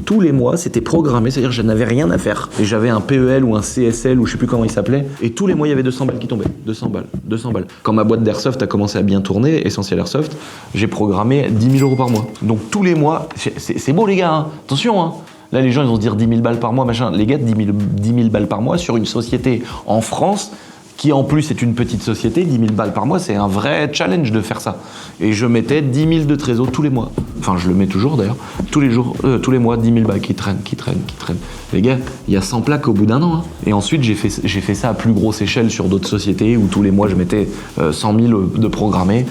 Tous les mois, c'était programmé, c'est-à-dire que je n'avais rien à faire. Et j'avais un PEL ou un CSL ou je sais plus comment il s'appelait. Et tous les mois, il y avait 200 balles qui tombaient. 200 balles, 200 balles. Quand ma boîte d'Airsoft a commencé à bien tourner, Essentiel Airsoft, j'ai programmé 10 000 € par mois. Donc tous les mois, c'est beau les gars, hein. Attention, hein. Là, les gens, ils vont se dire 10 000 balles par mois, machin. Les gars, 10 000 balles par mois sur une société en France, qui en plus est une petite société, 10 000 balles par mois, c'est un vrai challenge de faire ça. Et je mettais 10 000 de trésor tous les mois. Enfin, je le mets toujours d'ailleurs. Tous les mois, 10 000 balles qui traînent. Les gars, il y a 100 plaques au bout d'un an. Hein. Et ensuite, j'ai fait ça à plus grosse échelle sur d'autres sociétés où tous les mois, je mettais 100 000 de programmés.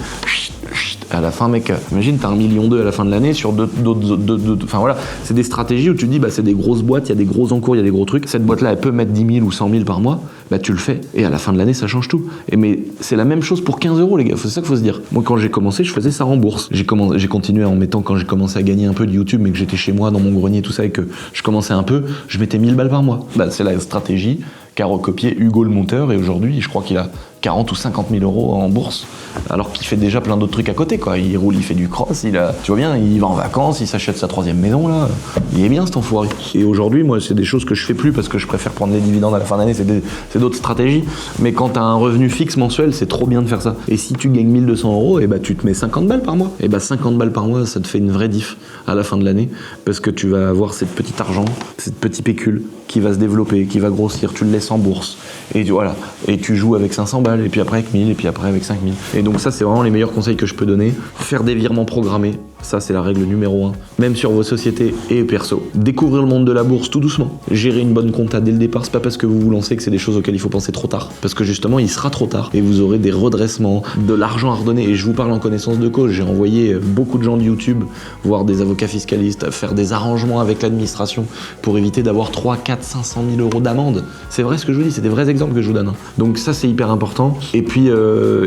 À la fin, mec, imagine, t'as 1,2 million à la fin de l'année sur d'autres. Enfin voilà, c'est des stratégies où tu te dis, bah, c'est des grosses boîtes, il y a des gros encours, il y a des gros trucs. Cette boîte-là, elle peut mettre 10 000 ou 100 000 par mois, bah tu le fais. Et à la fin de l'année, ça change tout. Mais c'est la même chose pour 15 €, les gars, c'est ça qu'il faut se dire. Moi, quand j'ai commencé, je faisais ça en bourse. J'ai continué en mettant, quand j'ai commencé à gagner un peu de YouTube, mais que j'étais chez moi dans mon grenier, tout ça, et que je commençais un peu, je mettais 1000 balles par mois. Bah, c'est la stratégie qu'a recopié Hugo le monteur, et aujourd'hui, je crois qu'il a 40 ou 50 000 € en bourse, alors qu'il fait déjà plein d'autres trucs à côté, quoi. Il roule, il fait du cross, tu vois bien, il va en vacances, il s'achète sa 3e maison, là. Il est bien, cet enfoiré. Et aujourd'hui, moi, c'est des choses que je fais plus parce que je préfère prendre les dividendes à la fin d'année, c'est d'autres stratégies. Mais quand t'as un revenu fixe mensuel, c'est trop bien de faire ça. Et si tu gagnes 1 200 €, et bah, tu te mets 50 balles par mois. Et bah, 50 balles par mois, ça te fait une vraie diff à la fin de l'année, parce que tu vas avoir cette petite argent, cette petite pécule qui va se développer, qui va grossir, tu le laisses en bourse. Et voilà. Et tu joues avec 500 balles, et puis après avec 1000, et puis après avec 5000. Et donc ça, c'est vraiment les meilleurs conseils que je peux donner. Faire des virements programmés, ça c'est la règle numéro 1. Même sur vos sociétés et perso. Découvrir le monde de la bourse tout doucement. Gérer une bonne compta dès le départ, c'est pas parce que vous vous lancez que c'est des choses auxquelles il faut penser trop tard. Parce que justement, il sera trop tard. Et vous aurez des redressements, de l'argent à redonner. Et je vous parle en connaissance de cause. J'ai envoyé beaucoup de gens de YouTube, voir des avocats fiscalistes, faire des arrangements avec l'administration pour éviter d'avoir 3, 4, 500 000 euros d'amende. C'est vrai ce que je vous dis, c'est des vrais exemples que je vous donne. Donc ça, c'est hyper important. Et puis,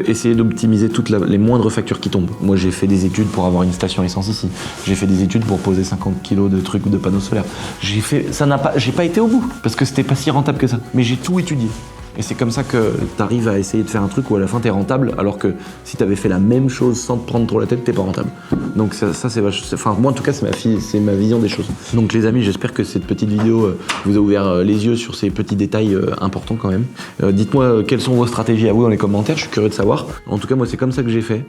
essayer d'optimiser toutes les moindres factures qui tombent. Moi, j'ai fait des études pour avoir une station essence ici. J'ai fait des études pour poser 50 kilos de trucs de panneaux solaires. J'ai pas été au bout parce que c'était pas si rentable que ça. Mais j'ai tout étudié. Et c'est comme ça que t'arrives à essayer de faire un truc où à la fin t'es rentable, alors que si t'avais fait la même chose sans te prendre trop la tête, t'es pas rentable. Donc ça c'est enfin moi en tout cas c'est ma vision des choses. Donc les amis, j'espère que cette petite vidéo vous a ouvert les yeux sur ces petits détails importants quand même. Dites-moi quelles sont vos stratégies à vous dans les commentaires, je suis curieux de savoir. En tout cas moi c'est comme ça que j'ai fait,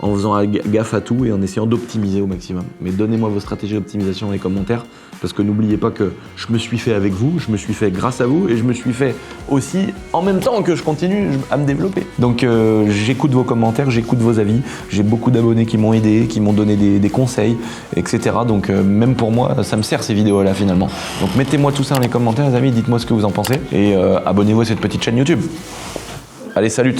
en faisant gaffe à tout et en essayant d'optimiser au maximum. Mais donnez-moi vos stratégies d'optimisation dans les commentaires, parce que n'oubliez pas que je me suis fait avec vous, je me suis fait grâce à vous, et je me suis fait aussi en même temps que je continue à me développer. Donc j'écoute vos commentaires, j'écoute vos avis, j'ai beaucoup d'abonnés qui m'ont aidé, qui m'ont donné des conseils, etc. Donc même pour moi, ça me sert ces vidéos-là finalement. Donc mettez-moi tout ça dans les commentaires les amis, dites-moi ce que vous en pensez, et abonnez-vous à cette petite chaîne YouTube. Allez, salut!